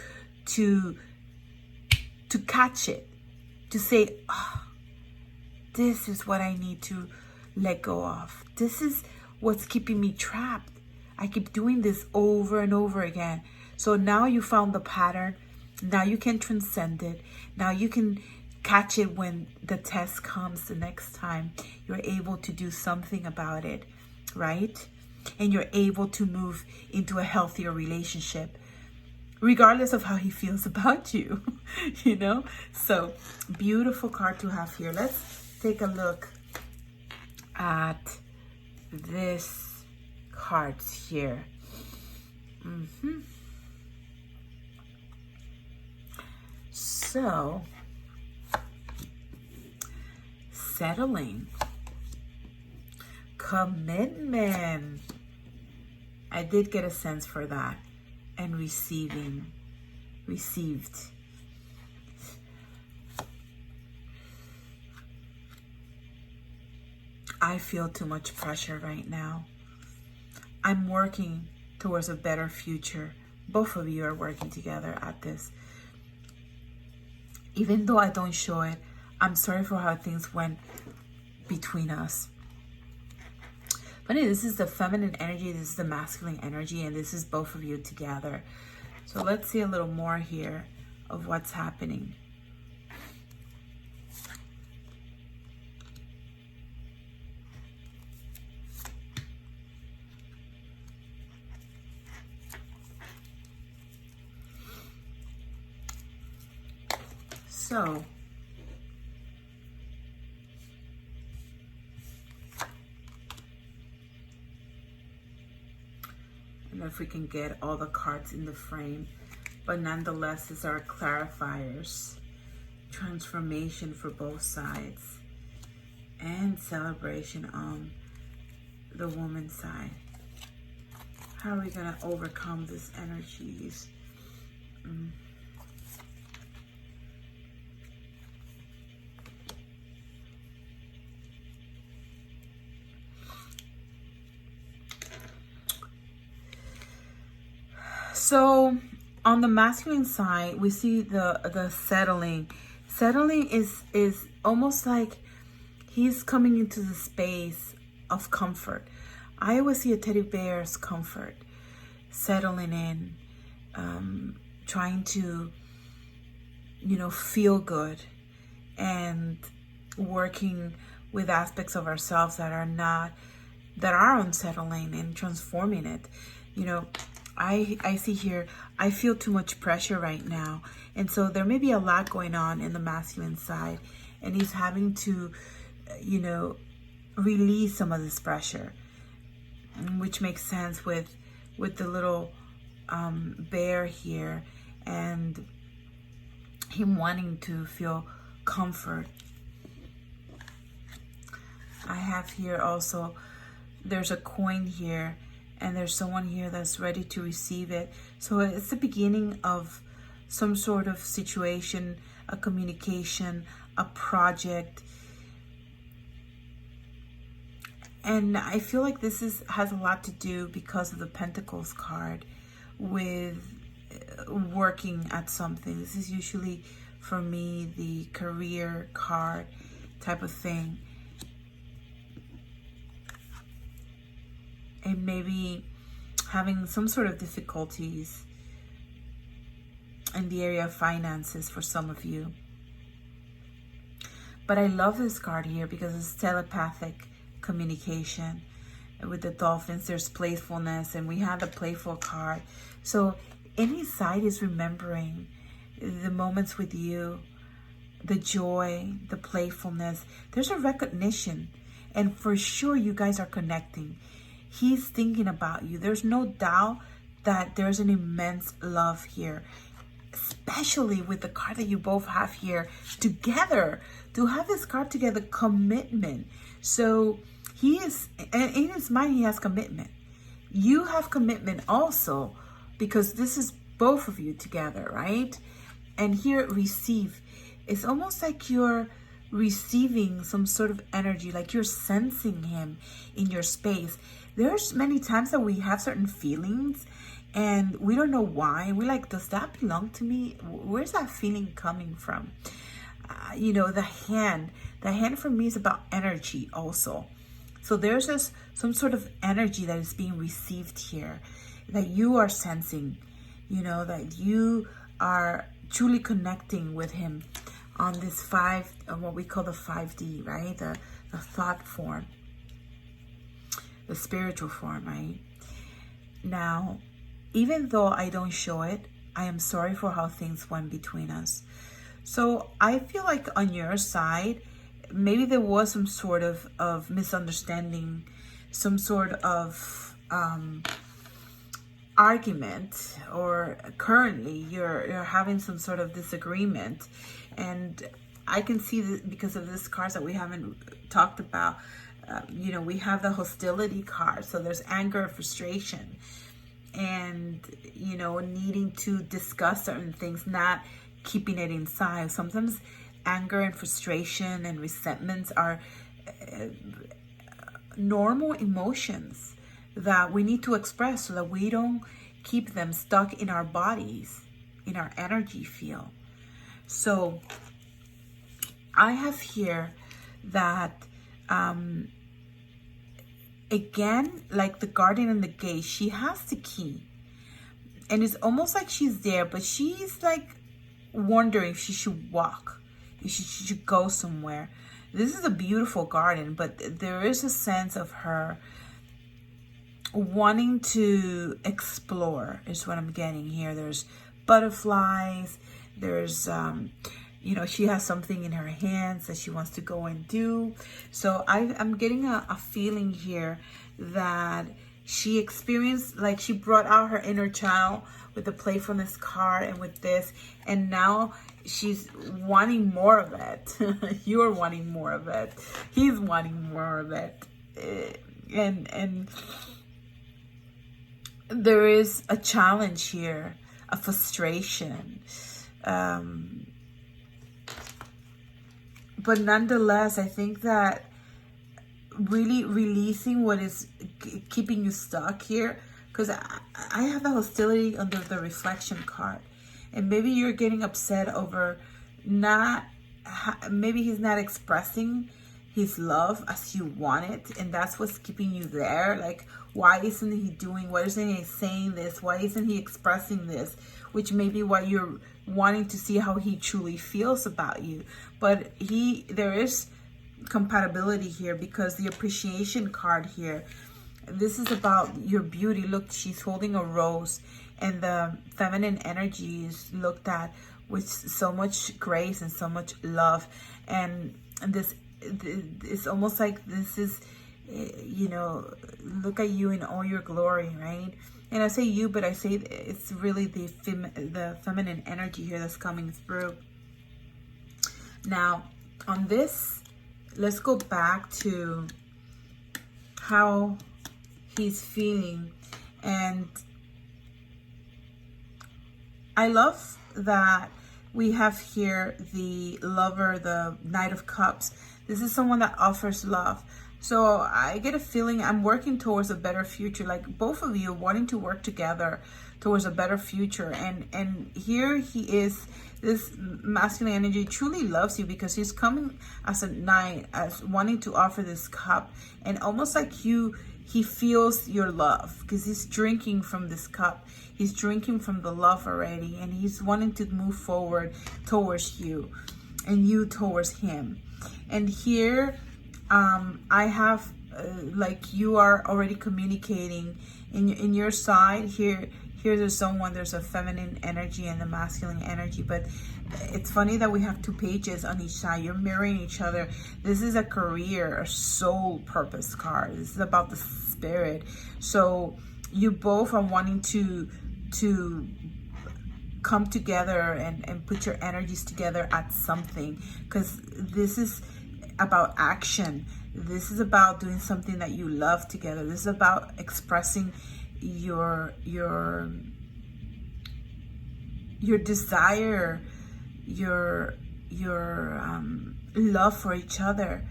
catch it, to say, oh, this is what I need to let go of. This is what's keeping me trapped. I keep doing this over and over again. So now you found the pattern. Now you can transcend it. Now you can catch it when the test comes the next time. You're able to do something about it, right? And you're able to move into a healthier relationship, regardless of how he feels about you, So beautiful card to have here. Let's take a look at this cards here. So, settling, commitment. I did get a sense for that. And received. I feel too much pressure right now. I'm working towards a better future. Both of you are working together at this. Even though I don't show it, I'm sorry for how things went between us. But this is the feminine energy, this is the masculine energy, and this is both of you together. So let's see a little more here of what's happening. So I don't know if we can get all the cards in the frame, but nonetheless, these are clarifiers, transformation for both sides, and celebration on the woman's side. How are we going to overcome these energies? So on the masculine side, we see the settling. Settling is almost like he's coming into the space of comfort. I always see a teddy bear's comfort, settling in, trying to, feel good, and working with aspects of ourselves that are unsettling, and transforming it. I see here, I feel too much pressure right now. And so there may be a lot going on in the masculine side, and he's having to, release some of this pressure, which makes sense with the little bear here, and him wanting to feel comfort. I have here also, there's a coin here, and there's someone here that's ready to receive it. So it's the beginning of some sort of situation, a communication, a project. And I feel like this has a lot to do, because of the Pentacles card, with working at something. This is usually, for me, the career card type of thing. And maybe having some sort of difficulties in the area of finances for some of you. But I love this card here because it's telepathic communication. With the dolphins, there's playfulness, and we have the playful card. So any side is remembering the moments with you, the joy, the playfulness. There's a recognition, and for sure you guys are connecting. He's thinking about you. There's no doubt that there's an immense love here, especially with the card that you both have here together. To have this card together, commitment. So he is, and in his mind, he has commitment. You have commitment also, because this is both of you together, right? And here, receive. It's almost like you're receiving some sort of energy, like you're sensing him in your space. There's many times that we have certain feelings and we don't know why. We're like, does that belong to me? Where's that feeling coming from? The hand for me is about energy also. So there's just some sort of energy that is being received here, that you are sensing, that you are truly connecting with him on this what we call the 5D, right? The thought form, the spiritual form, right? Now, even though I don't show it, I am sorry for how things went between us. So I feel like on your side, maybe there was some sort of misunderstanding, some sort of argument, or currently you're having some sort of disagreement. And I can see that because of this cards that we haven't talked about. We have the hostility card. So there's anger, frustration, and, needing to discuss certain things, not keeping it inside. Sometimes anger and frustration and resentments are normal emotions that we need to express so that we don't keep them stuck in our bodies, in our energy field. So I have here that, again, like the guardian and the gate, she has the key. And it's almost like she's there, but she's like wondering if she should walk, if she should go somewhere. This is a beautiful garden, but there is a sense of her wanting to explore, is what I'm getting here. There's butterflies, there's you know, she has something in her hands that she wants to go and do. So I'm getting a feeling here that she experienced, like she brought out her inner child with the playfulness card and with this, and now she's wanting more of it. You're wanting more of it. He's wanting more of it. And there is a challenge here, a frustration. But nonetheless, I think that really releasing what is keeping you stuck here, because I have the hostility under the reflection card, and maybe you're getting upset over maybe he's not expressing his love as you want it, and that's what's keeping you there. Like, why isn't he saying this? Why isn't he expressing this? Which may be why you're wanting to see how he truly feels about you. But there is compatibility here, because the appreciation card here, this is about your beauty. Look, she's holding a rose, and the feminine energy is looked at with so much grace and so much love. And this, it's almost like this is, you know, look at you in all your glory, right? And I say you, but I say it's really the feminine energy here that's coming through. Now, on this, let's go back to how he's feeling. And I love that we have here the lover, the Knight of Cups. This is someone that offers love. So I get a feeling I'm working towards a better future, like both of you wanting to work together towards a better future. And here he is, this masculine energy truly loves you, because he's coming as a knight, as wanting to offer this cup, and almost like he feels your love, because he's drinking from this cup. He's drinking from the love already, and he's wanting to move forward towards you, and you towards him. And here, I have, like, you are already communicating in your side. Here there's someone, there's a feminine energy and a masculine energy, but it's funny that we have two pages on each side. You're mirroring each other. This is a career, a soul purpose card. This is about the spirit. So you both are wanting to come together and put your energies together at something, because this is about action. This is about doing something that you love together. This is about expressing your desire, your love for each other.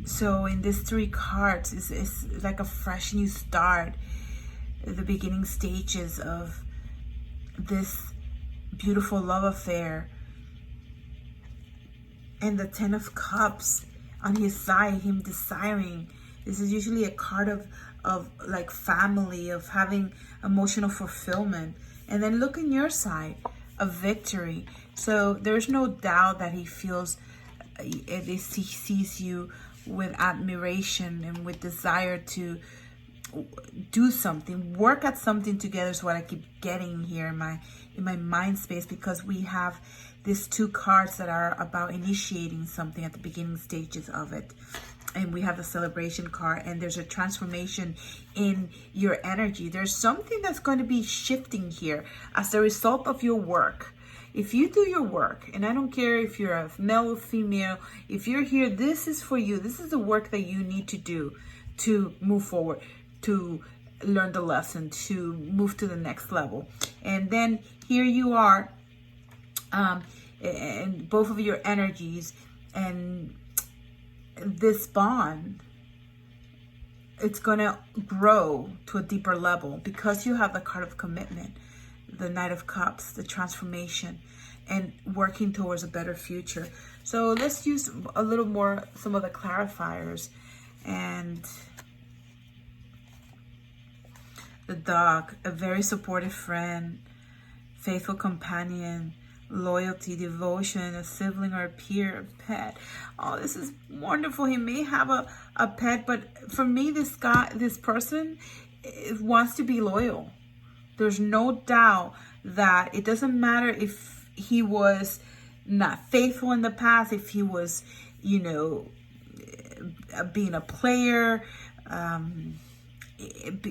So in these three cards, it's like a fresh new start, the beginning stages of this beautiful love affair. And the Ten of Cups on his side, him desiring. This is usually a card of like family, of having emotional fulfillment. And then look on your side, a victory. So there's no doubt that he feels, he sees you with admiration and with desire to do something, work at something together is what I keep getting here in my mind space, because we have these two cards that are about initiating something at the beginning stages of it. And we have the celebration card, and there's a transformation in your energy. There's something that's going to be shifting here as a result of your work. If you do your work, and I don't care if you're a male or female, if you're here, this is for you. This is the work that you need to do to move forward, to learn the lesson, to move to the next level. And then here you are, and both of your energies, and this bond, it's going to grow to a deeper level, because you have the card of commitment, the Knight of Cups, the transformation, and working towards a better future. So let's use a little more, some of the clarifiers. And the dog, a very supportive friend, faithful companion, loyalty, devotion, a sibling or a peer, a pet. Oh, this is wonderful. He may have a pet, but for me, this person wants to be loyal. There's no doubt that it doesn't matter if he was not faithful in the past, if he was, you know, being a player,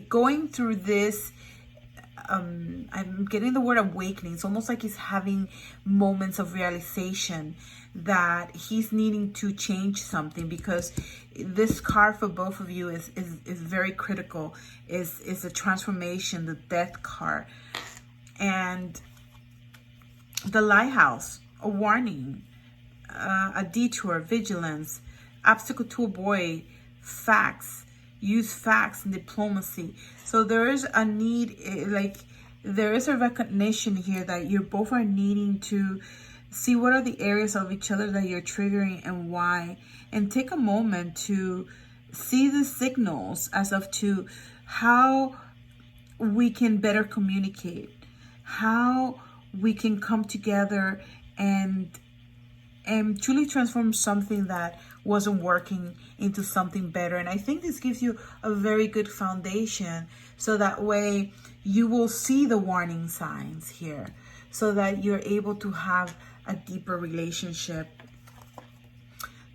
going through this, I'm getting the word awakening. It's almost like he's having moments of realization that he's needing to change something, because this card for both of you is very critical. Is a transformation, the death card, and the lighthouse, a warning, a detour, vigilance, obstacle to avoid, facts, use facts and diplomacy. So there is a need, like there is a recognition here that you both are needing to see what are the areas of each other that you're triggering and why, and take a moment to see the signals as of to how we can better communicate, how we can come together and truly transform something that wasn't working into something better. And I think this gives you a very good foundation, so that way you will see the warning signs here, so that you're able to have a deeper relationship.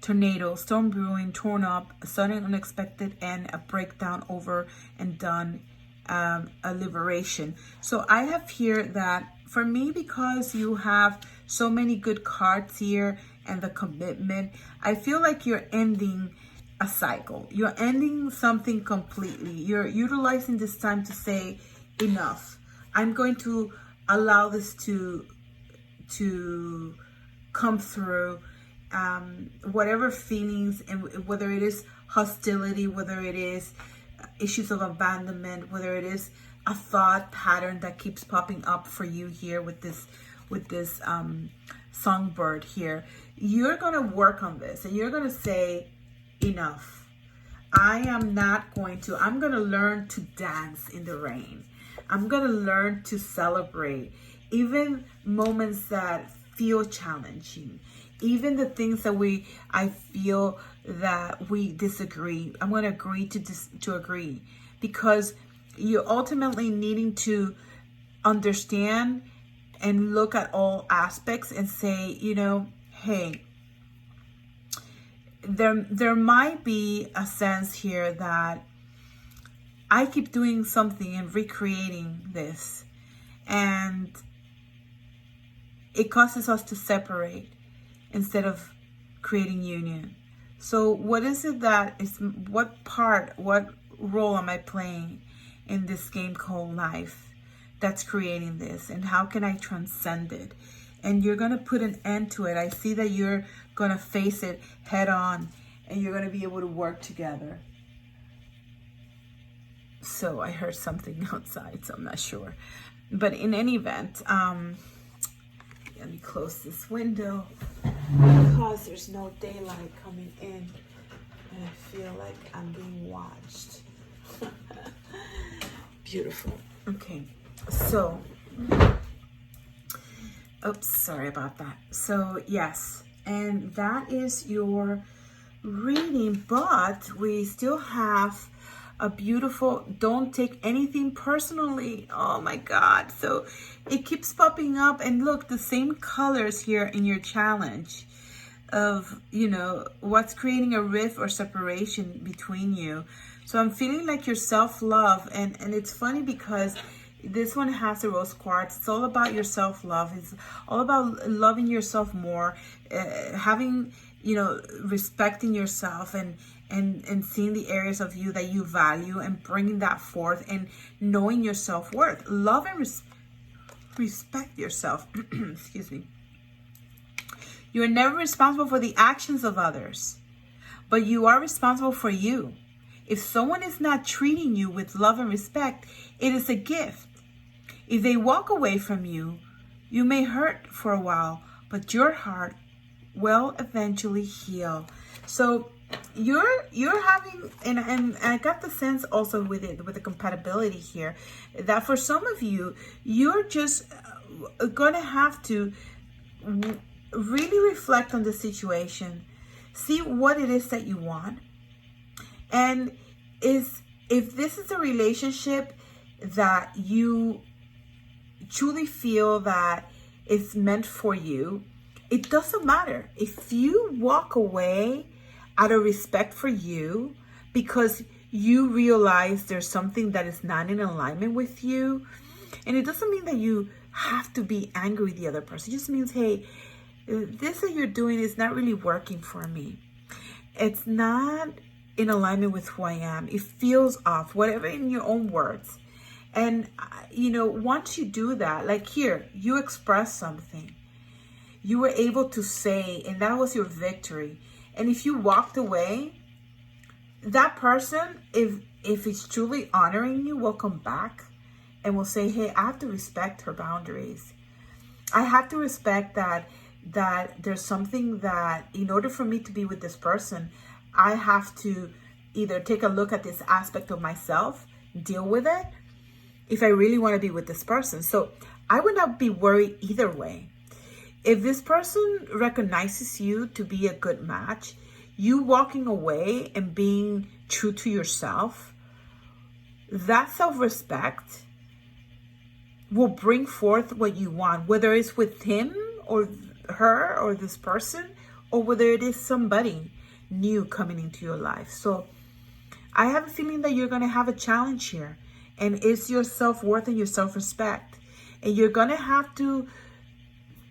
Tornado, storm brewing, torn up, a sudden unexpected end, a breakdown, over and done, a liberation. So I have here that for me, because you have so many good cards here and the commitment, I feel like you're ending a cycle. You're ending something completely. You're utilizing this time to say, enough. I'm going to allow this to come through. Whatever feelings, and whether it is hostility, whether it is issues of abandonment, whether it is a thought pattern that keeps popping up for you here with this songbird here, you're going to work on this, and you're going to say, enough. I'm going to learn to dance in the rain. I'm going to learn to celebrate even moments that feel challenging, even the things that I feel that we disagree. I'm going to agree to agree, because you're ultimately needing to understand and look at all aspects and say, you know, hey, there might be a sense here that I keep doing something and recreating this, and it causes us to separate instead of creating union. So what is it that is, what role am I playing in this game called life that's creating this, and how can I transcend it? And you're going to put an end to it. I see that you're going to face it head on, and you're going to be able to work together. So I heard something outside, so I'm not sure. But in any event, let me close this window because there's no daylight coming in, and I feel like I'm being watched. Beautiful. Okay, so, oops, sorry about that. So yes, and that is your reading, but we still have a beautiful, don't take anything personally. Oh my God. So it keeps popping up, and look, the same colors here in your challenge of, you know, what's creating a rift or separation between you. So I'm feeling like your self-love, and it's funny because this one has the rose quartz. It's all about your self-love. It's all about loving yourself more, having, you know, respecting yourself, and seeing the areas of you that you value and bringing that forth, and knowing your self-worth. Love and respect yourself. Excuse me. You are never responsible for the actions of others, but you are responsible for you. If someone is not treating you with love and respect, it is a gift. If they walk away from you, you may hurt for a while, but your heart will eventually heal. So you're having, and I got the sense also with the compatibility here, that for some of you, you're just going to have to really reflect on the situation, see what it is that you want, and if this is a relationship that you truly feel that it's meant for you, it doesn't matter. If you walk away out of respect for you because you realize there's something that is not in alignment with you, and it doesn't mean that you have to be angry with the other person. It just means, hey, this that you're doing is not really working for me. It's not in alignment with who I am. It feels off, whatever, in your own words. And, once you do that, like here, you express something. You were able to say, and that was your victory. And if you walked away, that person, if it's truly honoring you, will come back and will say, hey, I have to respect her boundaries. I have to respect that there's something that in order for me to be with this person, I have to either take a look at this aspect of myself, deal with it, if I really want to be with this person. So I would not be worried either way. If this person recognizes you to be a good match, you walking away and being true to yourself, that self-respect will bring forth what you want, whether it's with him or her or this person, or whether it is somebody new coming into your life. So I have a feeling that you're going to have a challenge here, and it's your self-worth and your self-respect. And you're going to have to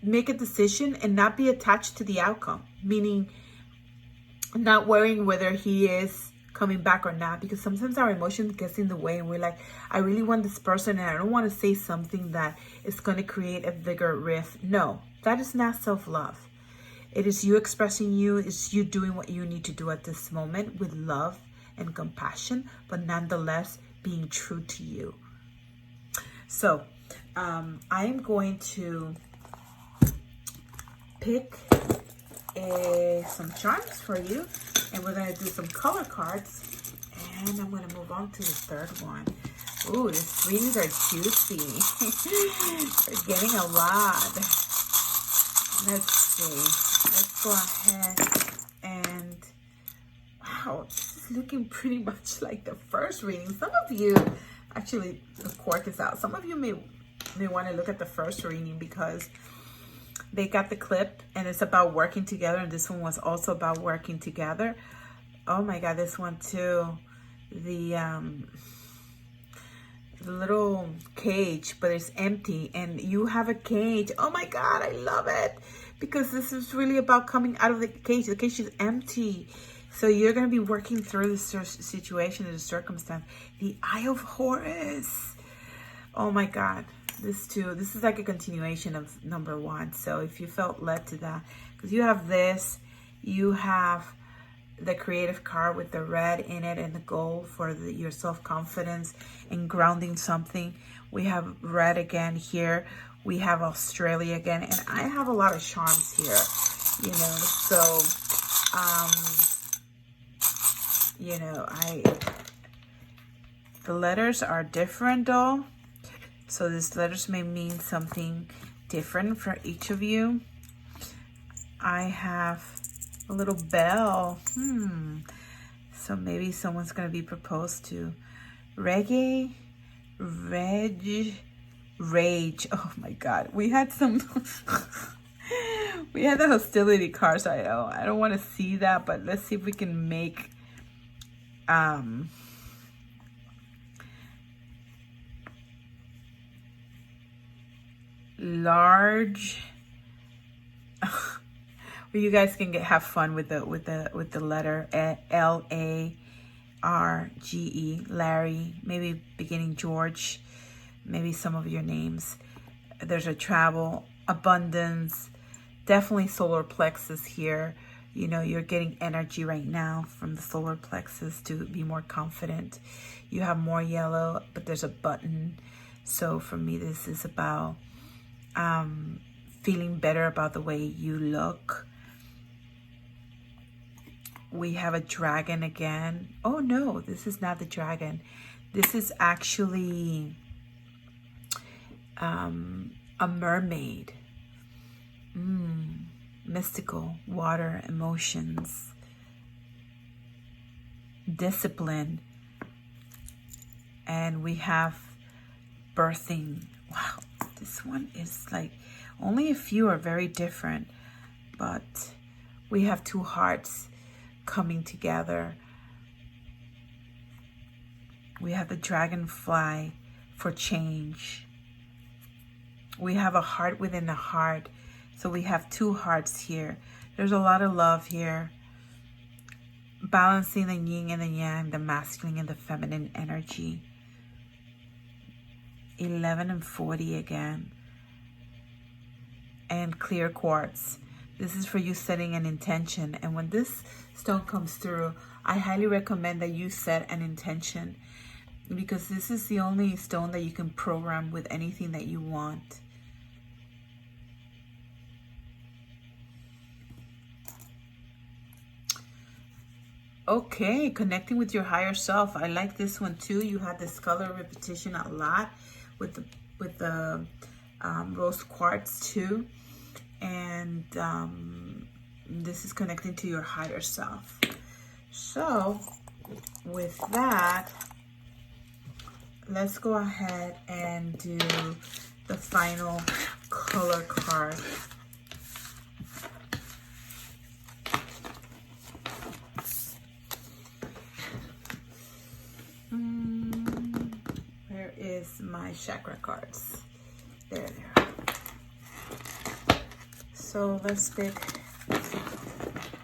make a decision and not be attached to the outcome, meaning not worrying whether he is coming back or not, because sometimes our emotions gets in the way and we're like, I really want this person and I don't want to say something that is going to create a bigger rift. No, that is not self-love. It is you expressing you, it's you doing what you need to do at this moment with love and compassion, but nonetheless being true to you. So I am going to pick some charms for you, and we're going to do some color cards, and I'm going to move on to the third one. Ooh, these readings are juicy. We're getting a lot. Let's see. Let's go ahead and, wow, this is looking pretty much like the first reading. Some of you, actually, the cork is out. Some of you may want to look at the first reading because they got the clip and it's about working together, and this one was also about working together. Oh my God, this one too. The little cage, but it's empty, and you have a cage. Oh my God, I love it, because this is really about coming out of the cage. The cage is empty. So you're going to be working through this situation and the circumstance. The Eye of Horus. Oh my God. This too, this is like a continuation of number one. So if you felt led to that, because you have this, you have the creative card with the red in it and the gold for your self-confidence and grounding something. We have red again here. We have Australia again. And I have a lot of charms here, so, the letters are different though. So these letters may mean something different for each of you. I have a little bell. So maybe someone's going to be proposed to. Rage. Oh my God. We had we had the hostility cards. I don't want to see that, but let's see if we can make large. Well, you guys can have fun with the letter Large, Larry, maybe beginning George, maybe some of your names. There's a travel, abundance, definitely solar plexus here. You're getting energy right now from the solar plexus to be more confident. You have more yellow, but there's a button. So for me, this is about feeling better about the way you look. We have a dragon again. Oh no, this is not the dragon. This is actually a mermaid. Mystical, water, emotions, discipline. And we have birthing. Wow, this one is like, only a few are very different. but we have two hearts coming together. We have the dragonfly for change. We have a heart within a heart. So we have two hearts here. There's a lot of love here. Balancing the yin and the yang, the masculine and the feminine energy. 11 and 40 again. And clear quartz. This is for you setting an intention. And when this stone comes through, I highly recommend that you set an intention, because this is the only stone that you can program with anything that you want. Okay, connecting with your higher self. I like this one too. You have this color repetition a lot with the rose quartz too. And this is connecting to your higher self. So with that, let's go ahead and do the final color card. Where is my chakra cards? There they are. So let's pick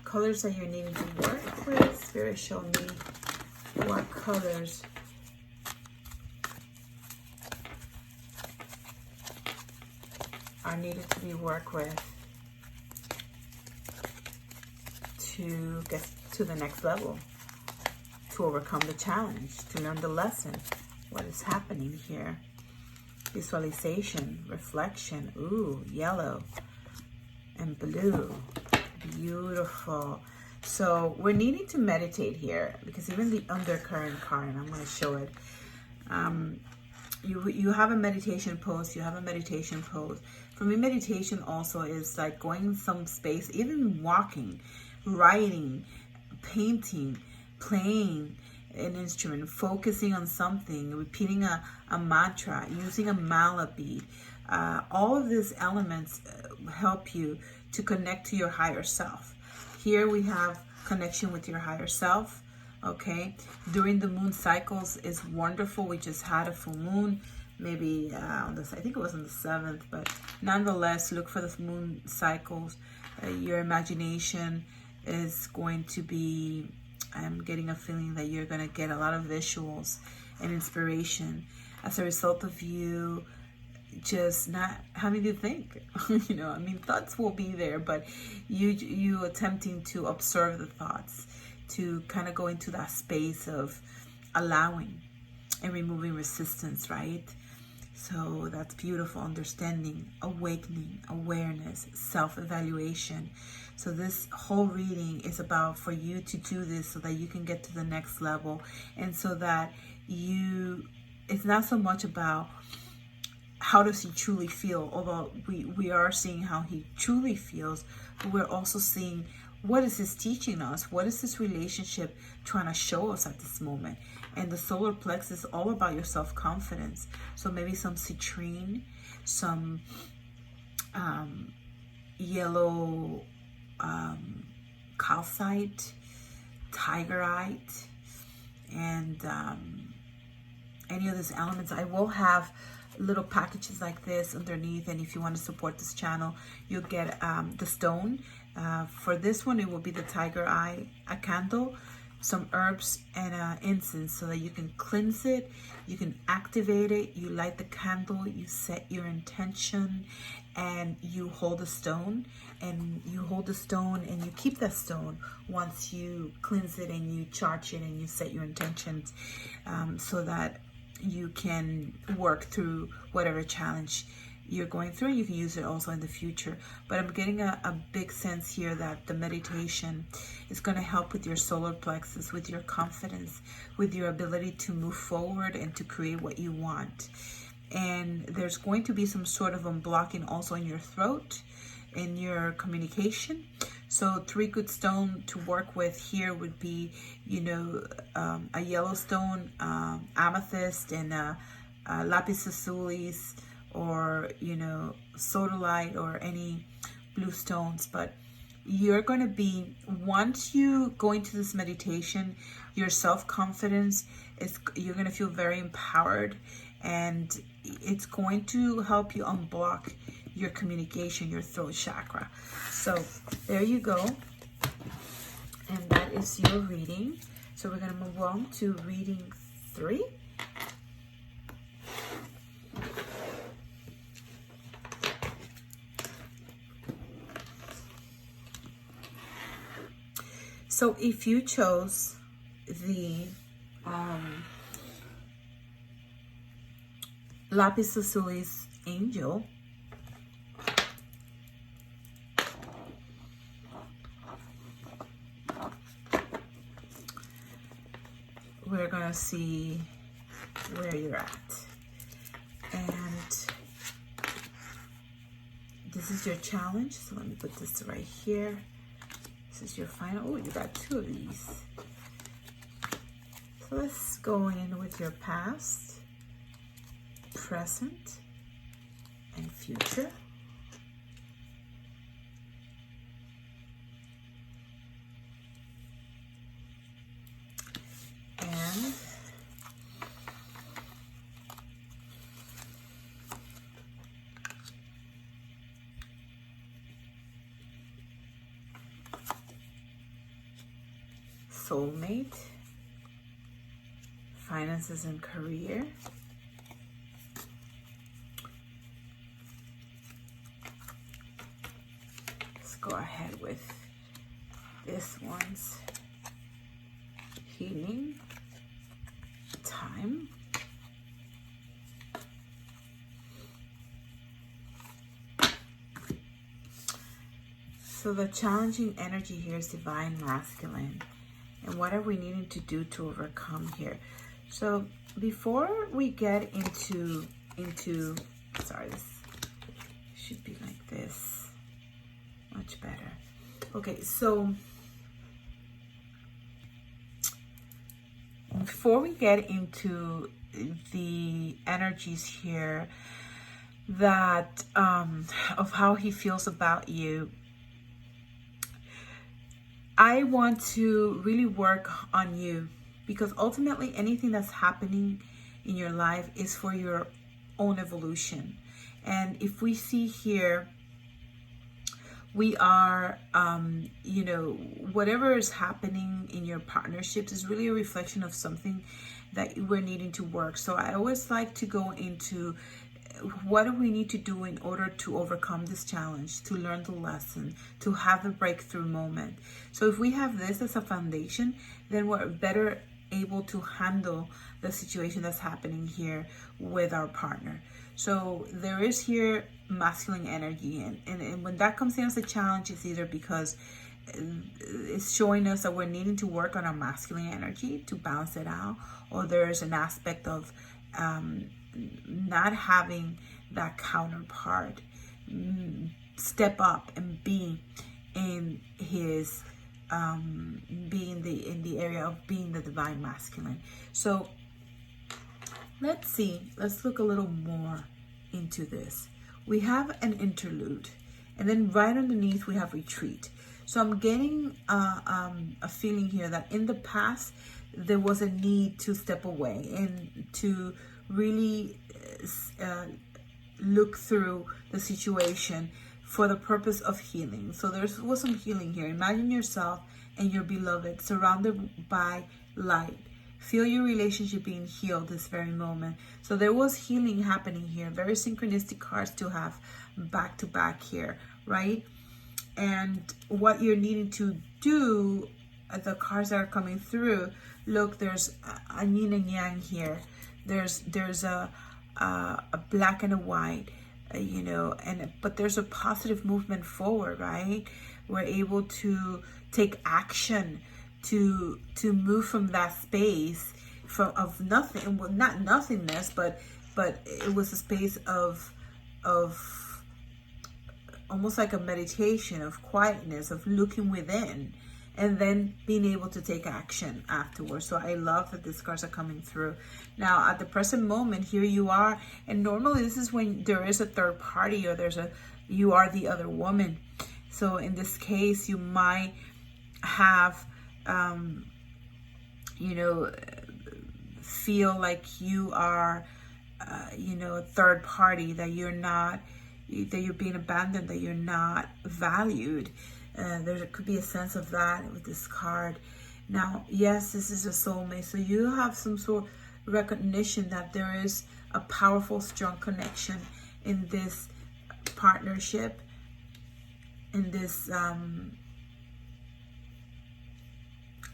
colors that you're needing to work with. Spirit, show me what colors are needed to be worked with to get to the next level, to overcome the challenge, to learn the lesson. What is happening here? Visualization, reflection. Ooh, yellow and blue. Beautiful. So we're needing to meditate here, because even the undercurrent card, and I'm going to show it. You have a meditation pose. You have a meditation pose. For me, meditation also is like going some space, even walking, writing, painting, playing an instrument, focusing on something, repeating a mantra, using a mala bead. All of these elements help you to connect to your higher self. Here we have connection with your higher self. Okay, during the moon cycles is wonderful. We just had a full moon, maybe on this, I think it was on the 7th, but nonetheless, look for the moon cycles. Your imagination is going to be, I'm getting a feeling that you're going to get a lot of visuals and inspiration as a result of you just not having to think. You know, I mean, thoughts will be there, but you attempting to observe the thoughts, to kind of go into that space of allowing and removing resistance, right? So that's beautiful. Understanding, awakening, awareness, self-evaluation. So this whole reading is about for you to do this so that you can get to the next level, and so that it's not so much about how does he truly feel, although we are seeing how he truly feels, but we're also seeing what is this teaching us? What is this relationship trying to show us at this moment? And the solar plexus is all about your self-confidence. So maybe some citrine, some yellow calcite, tigerite, and any of these elements. I will have little packages like this underneath, and if you want to support this channel, you'll get the stone. For this one, it will be the tiger eye, a candle, some herbs, and incense, so that you can cleanse it, you can activate it, you light the candle, you set your intention, and you hold the stone, and you keep that stone once you cleanse it and you charge it and you set your intentions, so that you can work through whatever challenge you're going through. You can use it also in the future. But I'm getting a big sense here that the meditation is going to help with your solar plexus, with your confidence, with your ability to move forward and to create what you want. And there's going to be some sort of unblocking also in your throat, in your communication. So 3 good stone to work with here would be, a yellow stone, amethyst, and Lapiz Lazuli, or sodalite, or any blue stones. But you're going to be, once you go into this meditation, your self-confidence is, you're going to feel very empowered, and it's going to help you unblock your communication, your throat chakra. So there you go. And that is your reading. So we're going to move on to reading 3. So if you chose the Lapiz Lazuli Angel, we're gonna see where you're at. And this is your challenge. So let me put this right here. This is your final. Oh, you got 2 of these. So let's go in with your past, present, and future. And soulmate, finances and career, let's go ahead with this one's healing, time, so the challenging energy here is divine masculine. And what are we needing to do to overcome here? So before we get into sorry, this should be like this, much better. Okay, so before we get into the energies here that of how he feels about you, I want to really work on you, because ultimately anything that's happening in your life is for your own evolution. And if we see here, we are, you know, whatever is happening in your partnerships is really a reflection of something that we're needing to work. So I always like to go into what do we need to do in order to overcome this challenge, to learn the lesson, to have the breakthrough moment. So if we have this as a foundation, then we're better able to handle the situation that's happening here with our partner. So there is here masculine energy, and when that comes in as a challenge, it's either because it's showing us that we're needing to work on our masculine energy to balance it out, or there's an aspect of not having that counterpart step up and be in his in the area of being the divine masculine. So let's see, let's look a little more into this. We have an interlude, and then right underneath we have retreat. So I'm getting a feeling here that in the past there was a need to step away and to really look through the situation for the purpose of healing. So there was some healing here. Imagine yourself and your beloved surrounded by light. Feel your relationship being healed this very moment. So there was healing happening here. Very synchronistic cards to have back to back here, right? And what you're needing to do, the cards that are coming through, look, there's a yin and yang here. There's a black and a white, you know, but there's a positive movement forward, right? We're able to take action to move from that space of nothing, well, not nothingness, but it was a space of almost like a meditation, of quietness, of looking within, and then being able to take action afterwards. So I love that these cards are coming through. Now, at the present moment, here you are, and normally this is when there is a third party, or you are the other woman. So in this case, you might have, you know, feel like you are, you know, a third party, that you're not, that you're being abandoned, that you're not valued. There could be a sense of that with this card. Now, yes, this is a soulmate. So you have some sort of recognition that there is a powerful, strong connection in this partnership, in this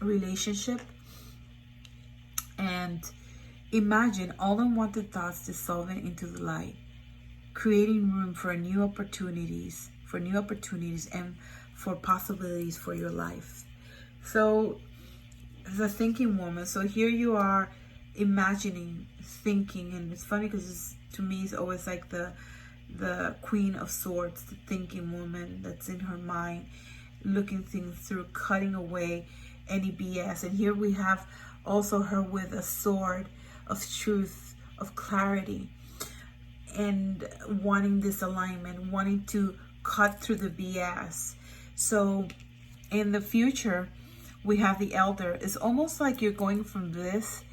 relationship. And imagine all unwanted thoughts dissolving into the light, creating room for new opportunities, and for possibilities for your life. So the thinking woman. So here you are imagining, thinking, and it's funny because to me it's always like the Queen of Swords, the thinking woman that's in her mind, looking things through, cutting away any BS. And here we have also her with a sword of truth, of clarity, and wanting this alignment, wanting to cut through the BS. So in the future, we have the Elder. It's almost like you're going from this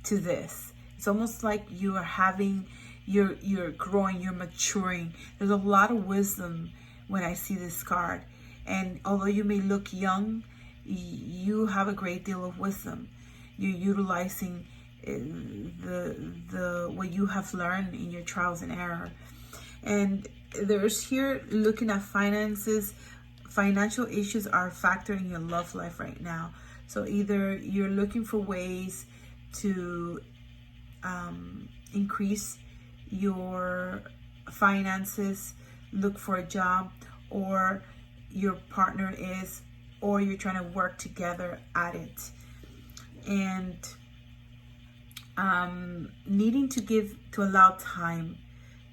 to this. It's almost like you are having, you're growing, you're maturing. There's a lot of wisdom when I see this card. And although you may look young, you have a great deal of wisdom. You're utilizing the what you have learned in your trials and error. And there's here looking at finances. Financial issues are a factor in your love life right now. So either you're looking for ways to increase your finances, look for a job, or your partner is, or you're trying to work together at it. And needing to allow time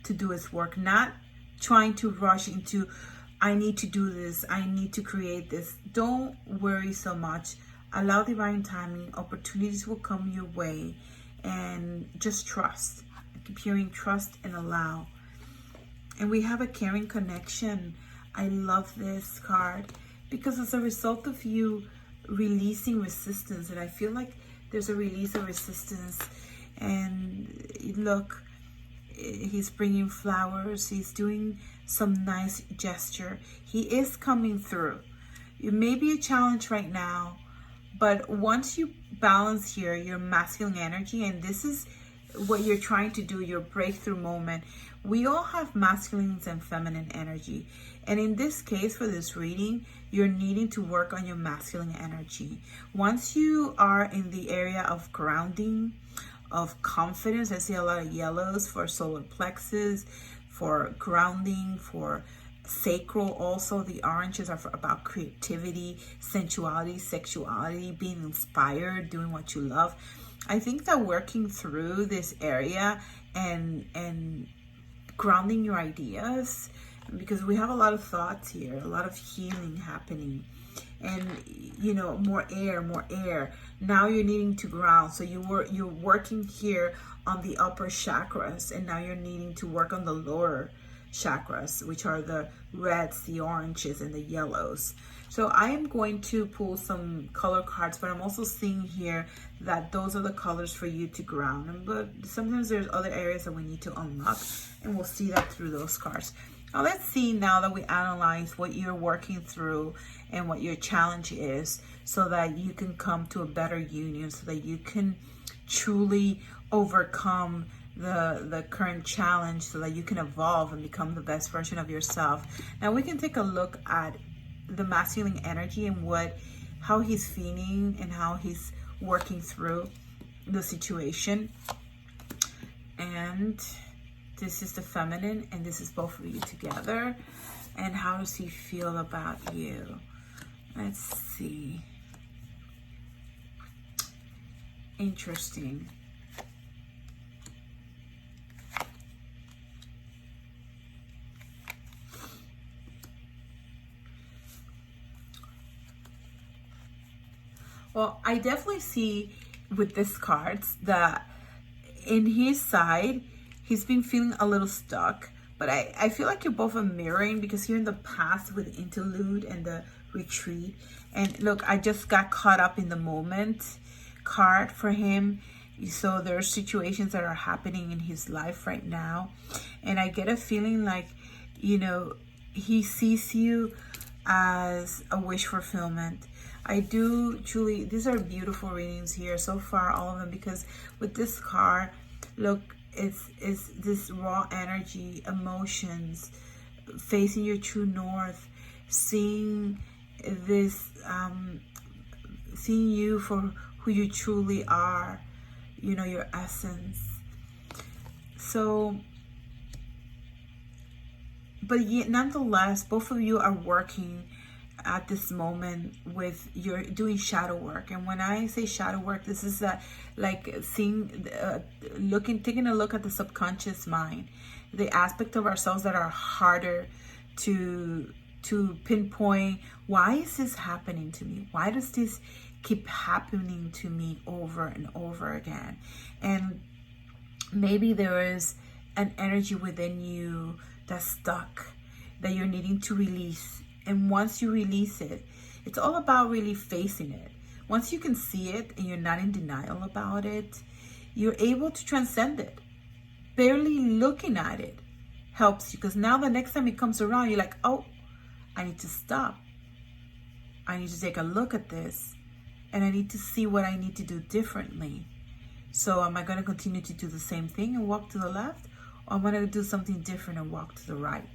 to do its work, not trying to rush into, I need to do this, I need to create this. Don't worry so much. Allow divine timing. Opportunities will come your way, and just trust. I keep hearing trust and allow. And we have a caring connection. I love this card because it's a result of you releasing resistance. And I feel like there's a release of resistance. And look, he's bringing flowers. He's doing some nice gesture. He is coming through. It may be a challenge right now, but once you balance here your masculine energy, and this is what you're trying to do, your breakthrough moment. We all have masculine and feminine energy. And in this case, for this reading, you're needing to work on your masculine energy. Once you are in the area of grounding, of confidence, I see a lot of yellows for solar plexus, for grounding, for sacral. Also, the oranges are about creativity, sensuality, sexuality, being inspired, doing what you love. I think that working through this area and grounding your ideas, because we have a lot of thoughts here, a lot of healing happening, and you know, more air. Now you're needing to ground. So you're working here on the upper chakras, and now you're needing to work on the lower chakras, which are the reds, the oranges, and the yellows. So I am going to pull some color cards, but I'm also seeing here that those are the colors for you to ground. But sometimes there's other areas that we need to unlock, and we'll see that through those cards. Now let's see, now that we analyze what you're working through and what your challenge is, so that you can come to a better union, so that you can truly overcome the current challenge, so that you can evolve and become the best version of yourself. Now we can take a look at the masculine energy and how he's feeling and how he's working through the situation. And this is the feminine, and this is both of you together. And how does he feel about you? Let's see. Interesting. Well, I definitely see with this cards that in his side, he's been feeling a little stuck, But I feel like you're both are mirroring, because here in the past with interlude and the retreat, and look, I just got caught up in the moment card for him. So there are situations that are happening in his life right now, and I get a feeling like, you know, he sees you as a wish fulfillment. I do truly, these are beautiful readings here so far, all of them, because with this card, look, it's this raw energy, emotions, facing your true north, seeing this, seeing you for who you truly are, you know, your essence. So, but yet, nonetheless, both of you are working at this moment with, you're doing shadow work. And when I say shadow work, this is like seeing, taking a look at the subconscious mind, the aspect of ourselves that are harder to pinpoint. Why is this happening to me? Why does this keep happening to me over and over again? And maybe there is an energy within you that's stuck, that you're needing to release. And once you release it, it's all about really facing it. Once you can see it and you're not in denial about it, you're able to transcend it. Barely looking at it helps you, because now the next time it comes around, you're like, oh, I need to stop. I need to take a look at this, and I need to see what I need to do differently. So am I going to continue to do the same thing and walk to the left, or am I going to do something different and walk to the right?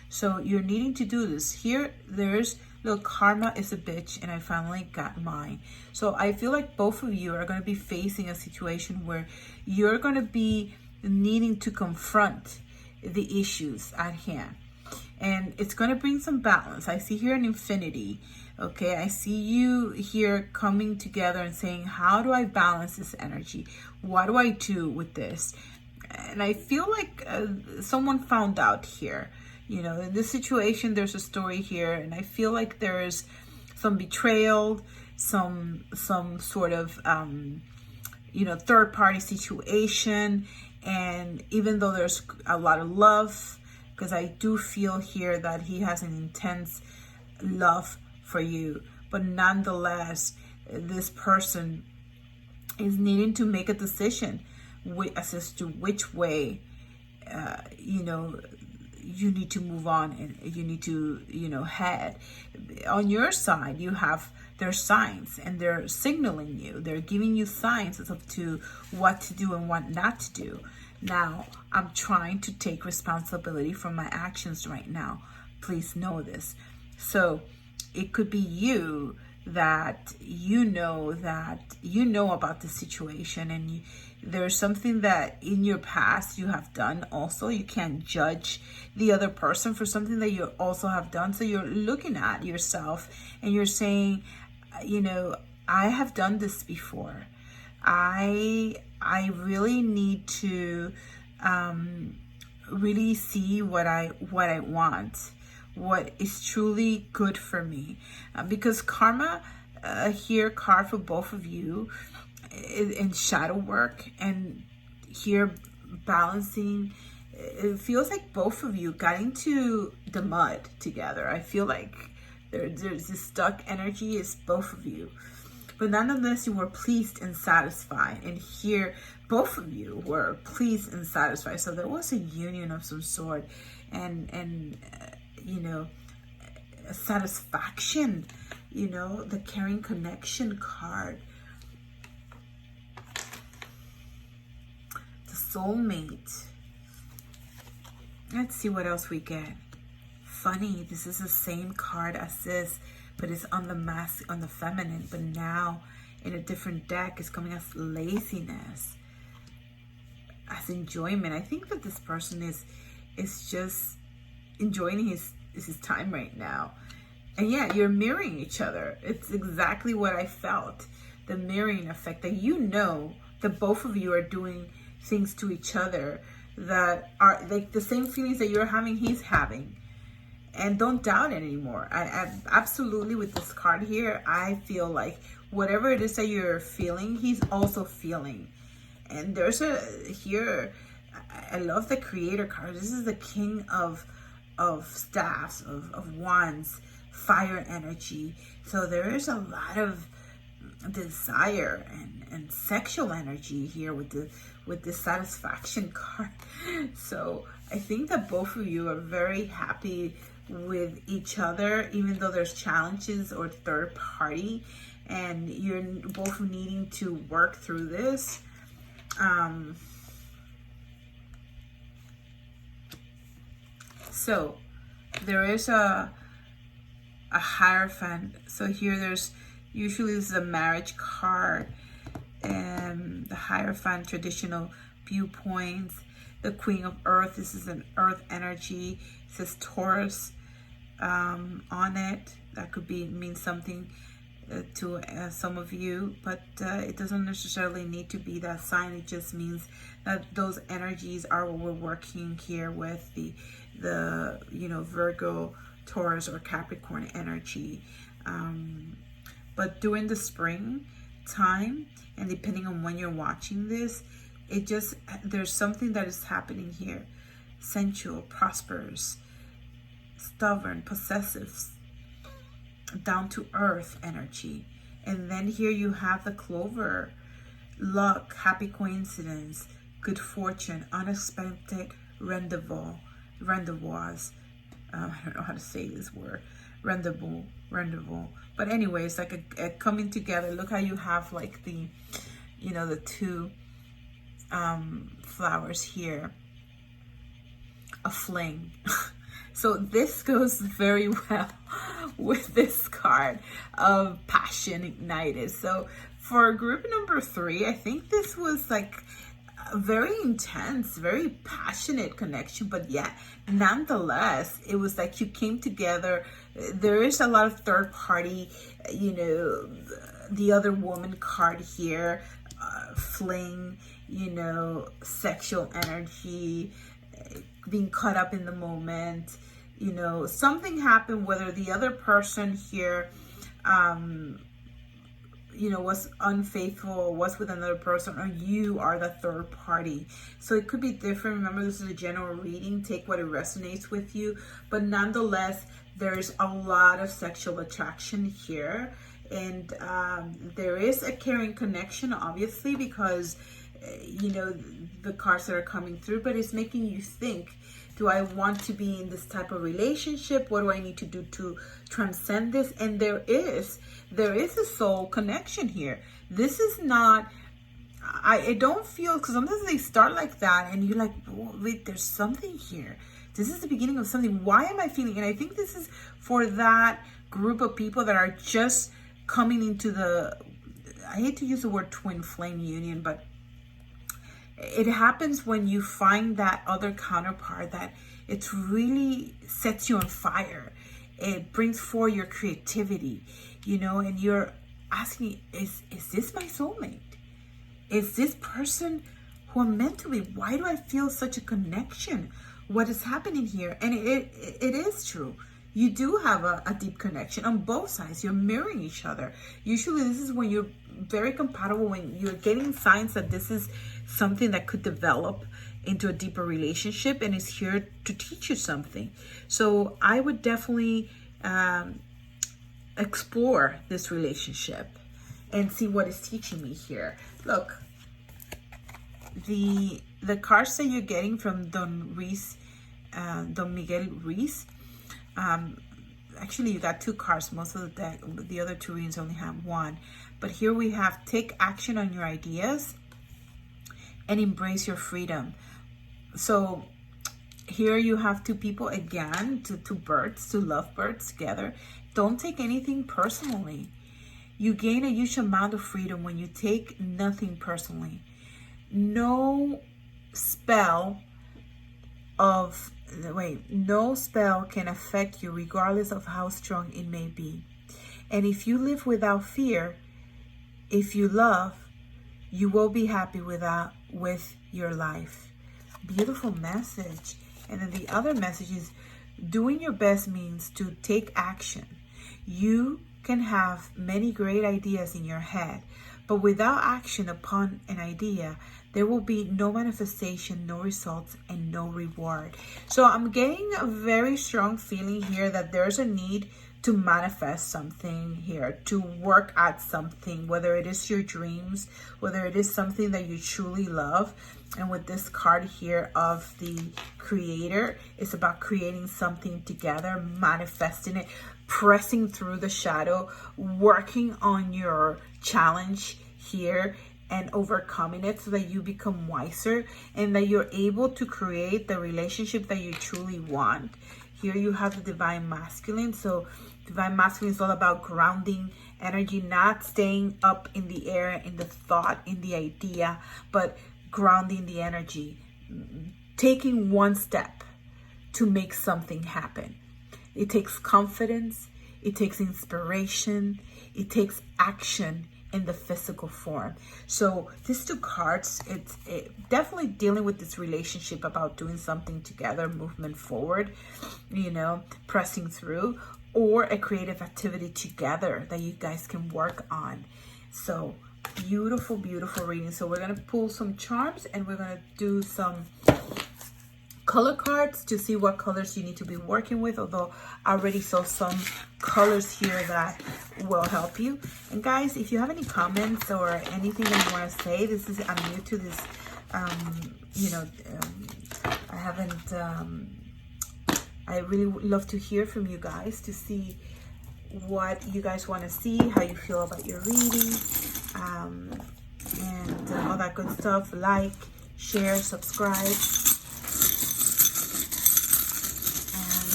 So you're needing to do this. Here, there's, look, karma is a bitch, and I finally got mine. So I feel like both of you are going to be facing a situation where you're going to be needing to confront the issues at hand. And it's going to bring some balance. I see here an infinity. Okay, I see you here coming together and saying, how do I balance this energy? What do I do with this? And I feel like someone found out here. You know, in this situation, there's a story here, and I feel like there's some betrayal, some sort of, you know, third-party situation. And even though there's a lot of love, because I do feel here that he has an intense love for you, but nonetheless, this person is needing to make a decision as to which way, you know, you need to move on, and you need to, you know, head. On your side, you have their signs, and they're signaling you. They're giving you signs as to what to do and what not to do. Now, I'm trying to take responsibility for my actions right now. Please know this. So it could be you that you know about the situation, and there's something that in your past you have done also. You can't judge the other person for something that you also have done. So you're looking at yourself and you're saying, you know, I have done this before. I really need to really see what I want, what is truly good for me, because karma here, card for both of you, in shadow work, and here balancing. It feels like both of you got into the mud together. I feel like there's this stuck energy. Is both of you, but nonetheless, you were pleased and satisfied. And here, both of you were pleased and satisfied. So there was a union of some sort, and you know, a satisfaction. You know, the caring connection card, the soulmate. Let's see what else we get. Funny, this is the same card as this, but it's on the mask, on the feminine, but now in a different deck, it's coming as laziness, as enjoyment. I think that this person is just enjoying his time right now. And yeah, you're mirroring each other. It's exactly what I felt. The mirroring effect, that you know that both of you are doing things to each other that are like the same feelings that you're having, he's having. And don't doubt it anymore. I absolutely, with this card here, I feel like whatever it is that you're feeling, he's also feeling. And there's I love the Creator card. This is the King of staffs, of wands, fire energy. So there is a lot of desire and sexual energy here with the satisfaction card. So I think that both of you are very happy with each other, even though there's challenges or third party, and you're both needing to work through this. So there is a Hierophant. So here there's usually this is a marriage card, and the Hierophant, traditional viewpoints. The Queen of Earth, this is an earth energy. It says Taurus on it. That could mean something to some of you, but it doesn't necessarily need to be that sign. It just means that those energies are what we're working here with, the Virgo, Taurus, or Capricorn energy. But during the spring time, and depending on when you're watching this, there's something that is happening here. Sensual, prosperous, stubborn, possessive, down to earth energy. And then here you have the Clover, luck, happy coincidence, good fortune, unexpected rendezvous. I don't know how to say this word. Rendezvous. But anyways, like a coming together. Look how you have like the two flowers here. A fling. So this goes very well with this card of passion ignited. So for group number 3, I think this was like a very intense, very passionate connection, but yet nonetheless, it was like you came together. There is a lot of third party, the other woman card here, fling, sexual energy, being caught up in the moment. Something happened, whether the other person here, was unfaithful, was with another person, or you are the third party. So it could be different. Remember, this is a general reading. Take what it resonates with you. But nonetheless, there's a lot of sexual attraction here. And there is a caring connection, obviously, because, the cards that are coming through. But it's making you think, do I want to be in this type of relationship? What do I need to do to transcend this? And there is a soul connection here. This is not, I don't feel, because sometimes they start like that and you're like, oh, wait, there's something here. This is the beginning of something. Why am I feeling? And I think this is for that group of people that are just coming into I hate to use the word twin flame union, but it happens when you find that other counterpart that it really sets you on fire. It brings forth your creativity, and you're asking, is this my soulmate? Is this person who I'm meant to be? Why do I feel such a connection? What is happening here? And it is true. You do have a deep connection on both sides. You're mirroring each other. Usually this is when you're very compatible, when you're getting signs that this is something that could develop into a deeper relationship and is here to teach you something. So I would definitely explore this relationship and see what is teaching me here. Look, the cards that you're getting from Don Miguel Ruiz, actually you got 2 cards. Most of the deck, the other 2 readings only have 1. But here we have take action on your ideas and embrace your freedom. So here you have 2 people again, 2 birds, 2 lovebirds together. Don't take anything personally. You gain a huge amount of freedom when you take nothing personally. No spell can affect you regardless of how strong it may be. And if you live without fear, if you love, you will be happy with your life. Beautiful message. And then the other message is doing your best means to take action. You can have many great ideas in your head, But without action upon an idea, there will be no manifestation, no results, and no reward. So I'm getting a very strong feeling here that there's a need to manifest something here, to work at something, whether it is your dreams, whether it is something that you truly love. And with this card here of the creator, it's about creating something together, manifesting it, pressing through the shadow, working on your challenge here and overcoming it so that you become wiser and that you're able to create the relationship that you truly want. Here you have the divine masculine. So divine masculine is all about grounding energy, not staying up in the air, in the thought, in the idea, but grounding the energy, taking one step to make something happen. It takes confidence, it takes inspiration, it takes action in the physical form. So these two cards, it's definitely dealing with this relationship about doing something together, movement forward, you know, pressing through, or a creative activity together that you guys can work on. So beautiful, beautiful reading. So we're going to pull some charms and we're going to do some color cards to see what colors you need to be working with, although I already saw some colors here that will help you. And guys, if you have any comments or anything that you want to say, I'm new to this, I haven't, I really would love to hear from you guys to see what you guys want to see, how you feel about your reading, and all that good stuff. Like, share, subscribe.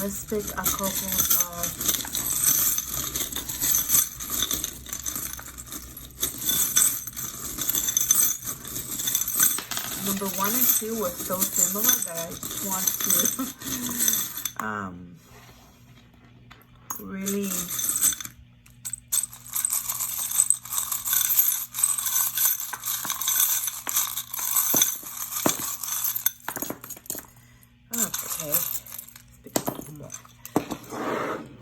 Let's pick a couple of number 1 and 2 was so similar that I just want to really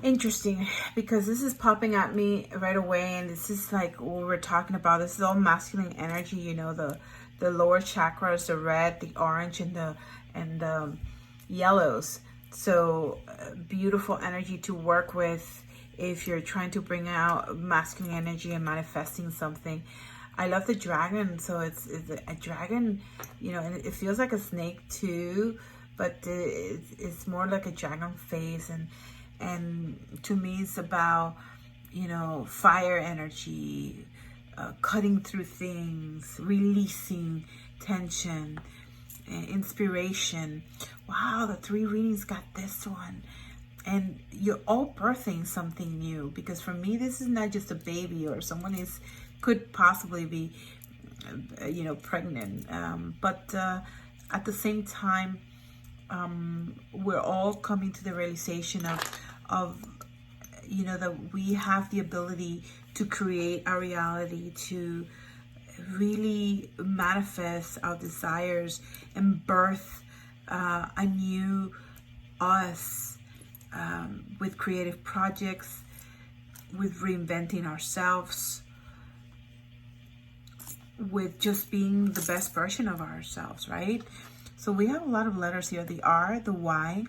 interesting, because this is popping at me right away, and this is like what we're talking about. This is all masculine energy, you know, the lower chakras, the red, the orange, and the yellows. So beautiful energy to work with if you're trying to bring out masculine energy and manifesting something. I love the dragon. So it's a dragon, you know, and it feels like a snake too, but it's more like a dragon face. And to me, it's about, you know, fire energy, cutting through things, releasing tension, inspiration. Wow, the 3 readings got this one. And you're all birthing something new, because for me, this is not just a baby or someone could possibly be, you know, pregnant. But at the same time, we're all coming to the realization of, you know, that we have the ability to create our reality, to really manifest our desires and birth a new us, with creative projects, with reinventing ourselves, with just being the best version of ourselves, right? So we have a lot of letters here: the R, the Y,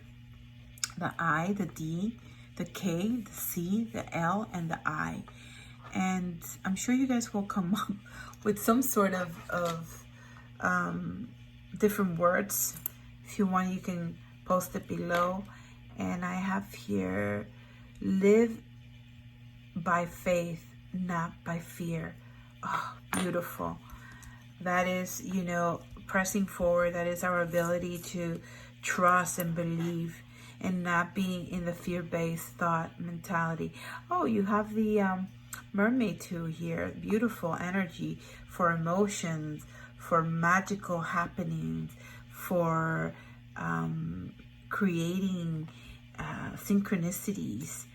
the I, the D, the K, the C, the L, and the I. And I'm sure you guys will come up with some sort of different words. If you want, you can post it below. And I have here, live by faith, not by fear. Oh, beautiful. That is, you know, pressing forward. That is our ability to trust and believe, and not being in the fear-based thought mentality. Oh, you have the mermaid too here. Beautiful energy for emotions, for magical happenings, for creating synchronicities.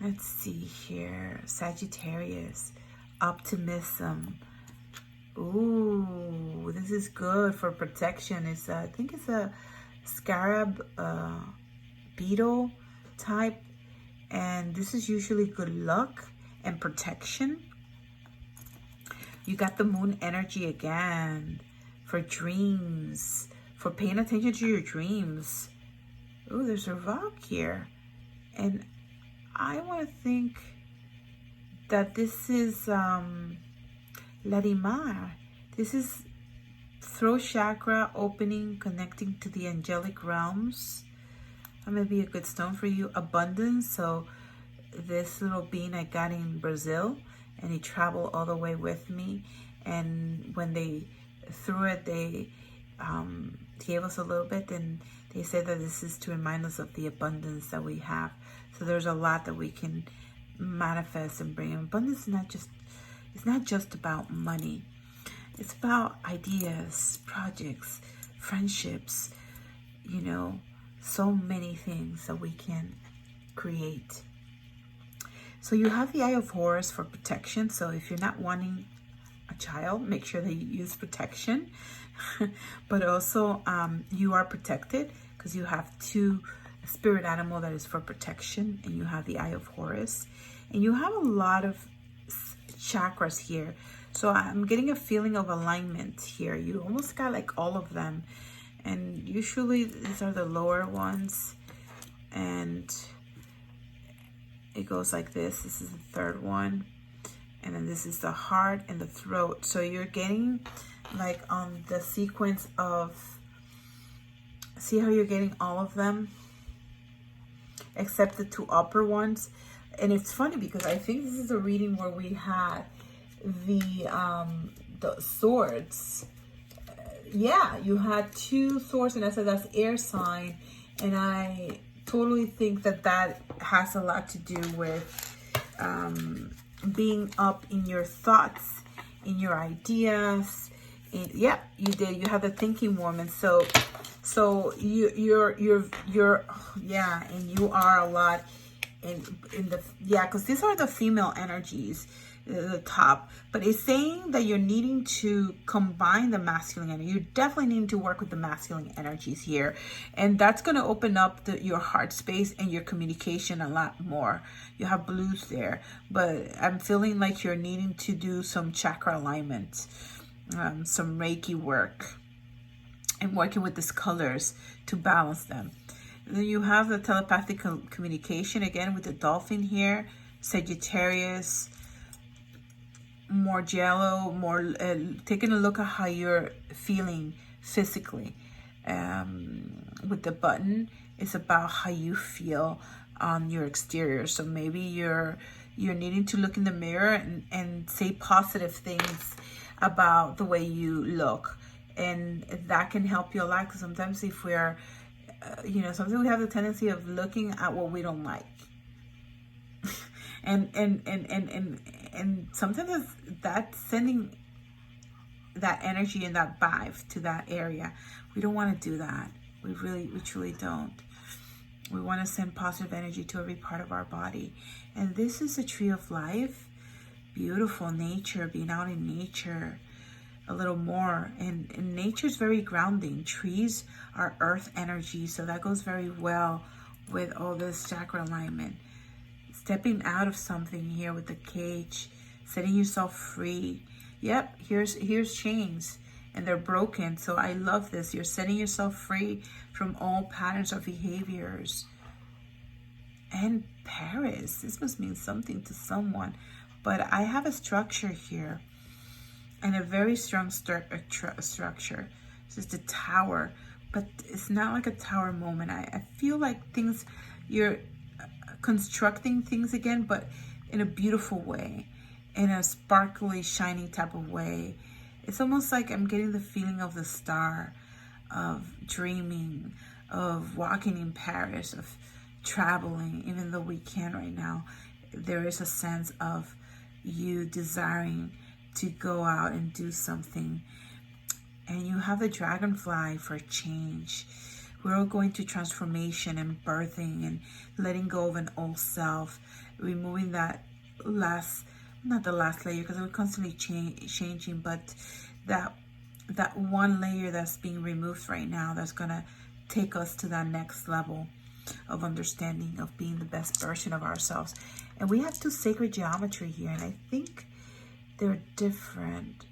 Let's see here. Sagittarius, optimism. Ooh, this is good for protection. It's I think it's a scarab beetle type, and this is usually good luck and protection. You got the moon energy again for dreams, for paying attention to your dreams. Oh, there's a rock here. And I want to think that this is Larimar. This is throat chakra opening, connecting to the angelic realms. That may be a good stone for you. Abundance. So this little bean I got in Brazil, and he traveled all the way with me. And when they threw it, they gave us a little bit, and they said that this is to remind us of the abundance that we have. So there's a lot that we can manifest and bring. Abundance is not just about money. It's about ideas, projects, friendships, you know, so many things that we can create. So you have the Eye of Horus for protection. So if you're not wanting a child, make sure that you use protection. But also you are protected because you have two spirit animal that is for protection, and you have the Eye of Horus, and you have a lot of chakras here. So I'm getting a feeling of alignment here. You almost got like all of them, and usually these are the lower ones, and it goes like this. This is the third one, and then this is the heart and the throat. So you're getting like on the sequence of, see how you're getting all of them except the two upper ones. And it's funny because I think this is a reading where we had the swords. Yeah, you had two swords, and I said that's air sign, and I totally think that that has a lot to do with being up in your thoughts, in your ideas. And yeah, you did. You have the thinking woman. So you're yeah, and you are a lot in the, yeah, because these are the female energies, the top. But it's saying that you're needing to combine the masculine energy. You definitely need to work with the masculine energies here, and that's going to open up your heart space and your communication a lot more. You have blues there, but I'm feeling like you're needing to do some chakra alignment, some Reiki work, and working with these colors to balance them. And then you have the telepathic communication again with the dolphin here, Sagittarius, more jello, more taking a look at how you're feeling physically. With the button, it's about how you feel on your exterior. So maybe you're needing to look in the mirror and say positive things about the way you look, and that can help you a lot. Because sometimes if we're sometimes we have the tendency of looking at what we don't like, and sometimes that's sending that energy and that vibe to that area. We don't want to do that. We truly don't. We want to send positive energy to every part of our body. And this is a tree of life. Beautiful nature, being out in nature a little more, and nature is very grounding. Trees are earth energy, so that goes very well with all this chakra alignment. Stepping out of something here with the cage, setting yourself free. Yep, here's chains, and they're broken. So I love this. You're setting yourself free from all patterns of behaviors. And Paris, this must mean something to someone. But I have a structure here, and a very strong structure. This is the tower, but it's not like a tower moment. I feel like you're constructing things again, but in a beautiful way, in a sparkly, shiny type of way. It's almost like I'm getting the feeling of the star, of dreaming, of walking in Paris, of traveling, even though we can't right now. There is a sense of you desiring to go out and do something. And you have the dragonfly for change. We're all going through transformation and birthing and letting go of an old self, removing that not the last layer, because we're constantly changing, but that one layer that's being removed right now, that's gonna take us to that next level of understanding, of being the best version of ourselves. And we have two sacred geometry here, and I think they're different.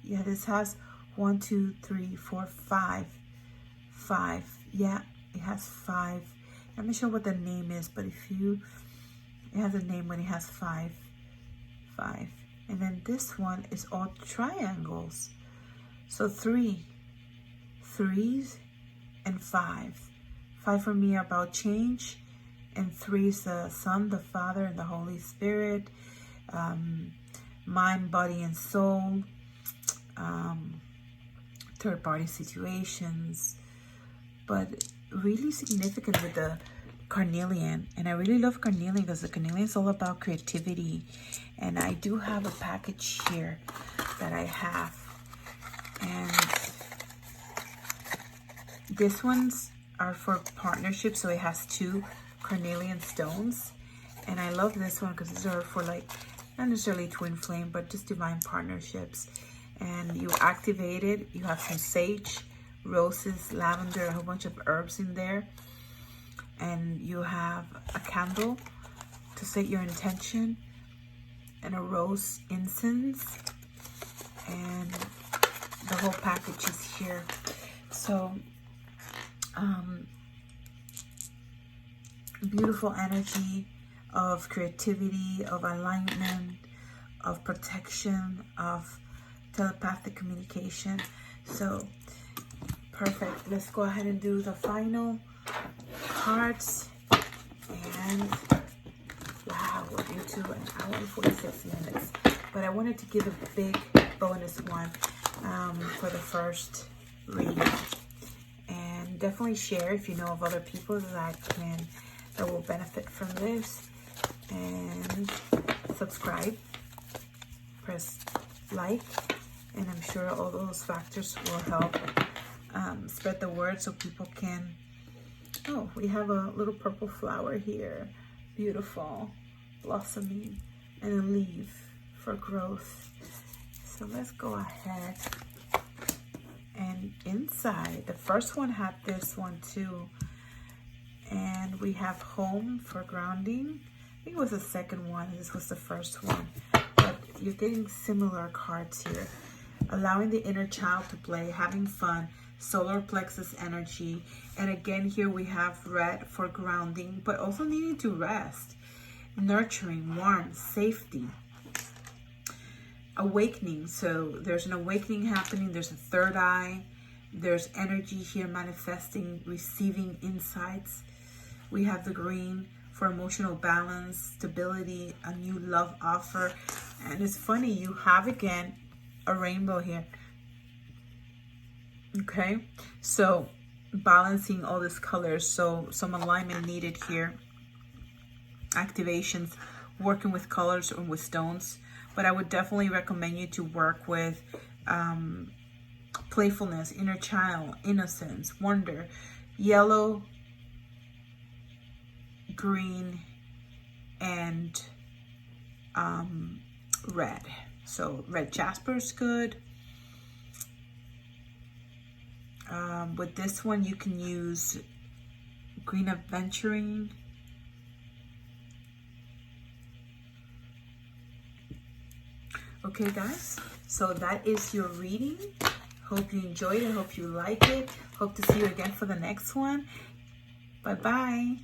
Yeah, this has 1, 2, 3, 4, 5. 5. Yeah, it has 5. I'm not sure what the name is, but it has a name when it has 5. 5. And then this one is all triangles. So 3. 3s and 5. 5 for me are about change. And 3 is the Son, the Father, and the Holy Spirit. Mind, body, and soul. Third-party situations. But really significant with the carnelian. And I really love carnelian because the carnelian is all about creativity. And I do have a package here that I have. And this one's are for partnerships, so it has 2 carnelian stones. And I love this one because these are for, like, not necessarily twin flame, but just divine partnerships. And you activate it. You have some sage, roses, lavender, a whole bunch of herbs in there. And you have a candle to set your intention, and a rose incense, and the whole package is here. So beautiful energy of creativity, of alignment, of protection, of telepathic communication. So perfect. Let's go ahead and do the final cards. And wow, we're into an hour and 46 minutes. But I wanted to give a big bonus one for the first reading. And definitely share if you know of other people that will benefit from this. And subscribe, press like, and I'm sure all those factors will help spread the word so people can. Oh, we have a little purple flower here. Beautiful, blossoming, and a leaf for growth. So let's go ahead. And inside, the first one had this one too. And we have home for grounding. I think it was the second one. This was the first one. But you're getting similar cards here. Allowing the inner child to play, having fun, solar plexus energy. And again, here we have red for grounding, but also needing to rest. Nurturing, warmth, safety. Awakening. So there's an awakening happening. There's a third eye. There's energy here manifesting, receiving insights. We have the green for emotional balance, stability, a new love offer. And it's funny, you have again a rainbow here. Okay, so balancing all these colors. So some alignment needed here. Activations, working with colors or with stones. But I would definitely recommend you to work with playfulness, inner child, innocence, wonder, yellow, green, and red. So red jasper is good. With this one, you can use green Aventurine. Okay, guys, so that is your reading. Hope you enjoyed it. Hope you like it. Hope to see you again for the next one. Bye-bye.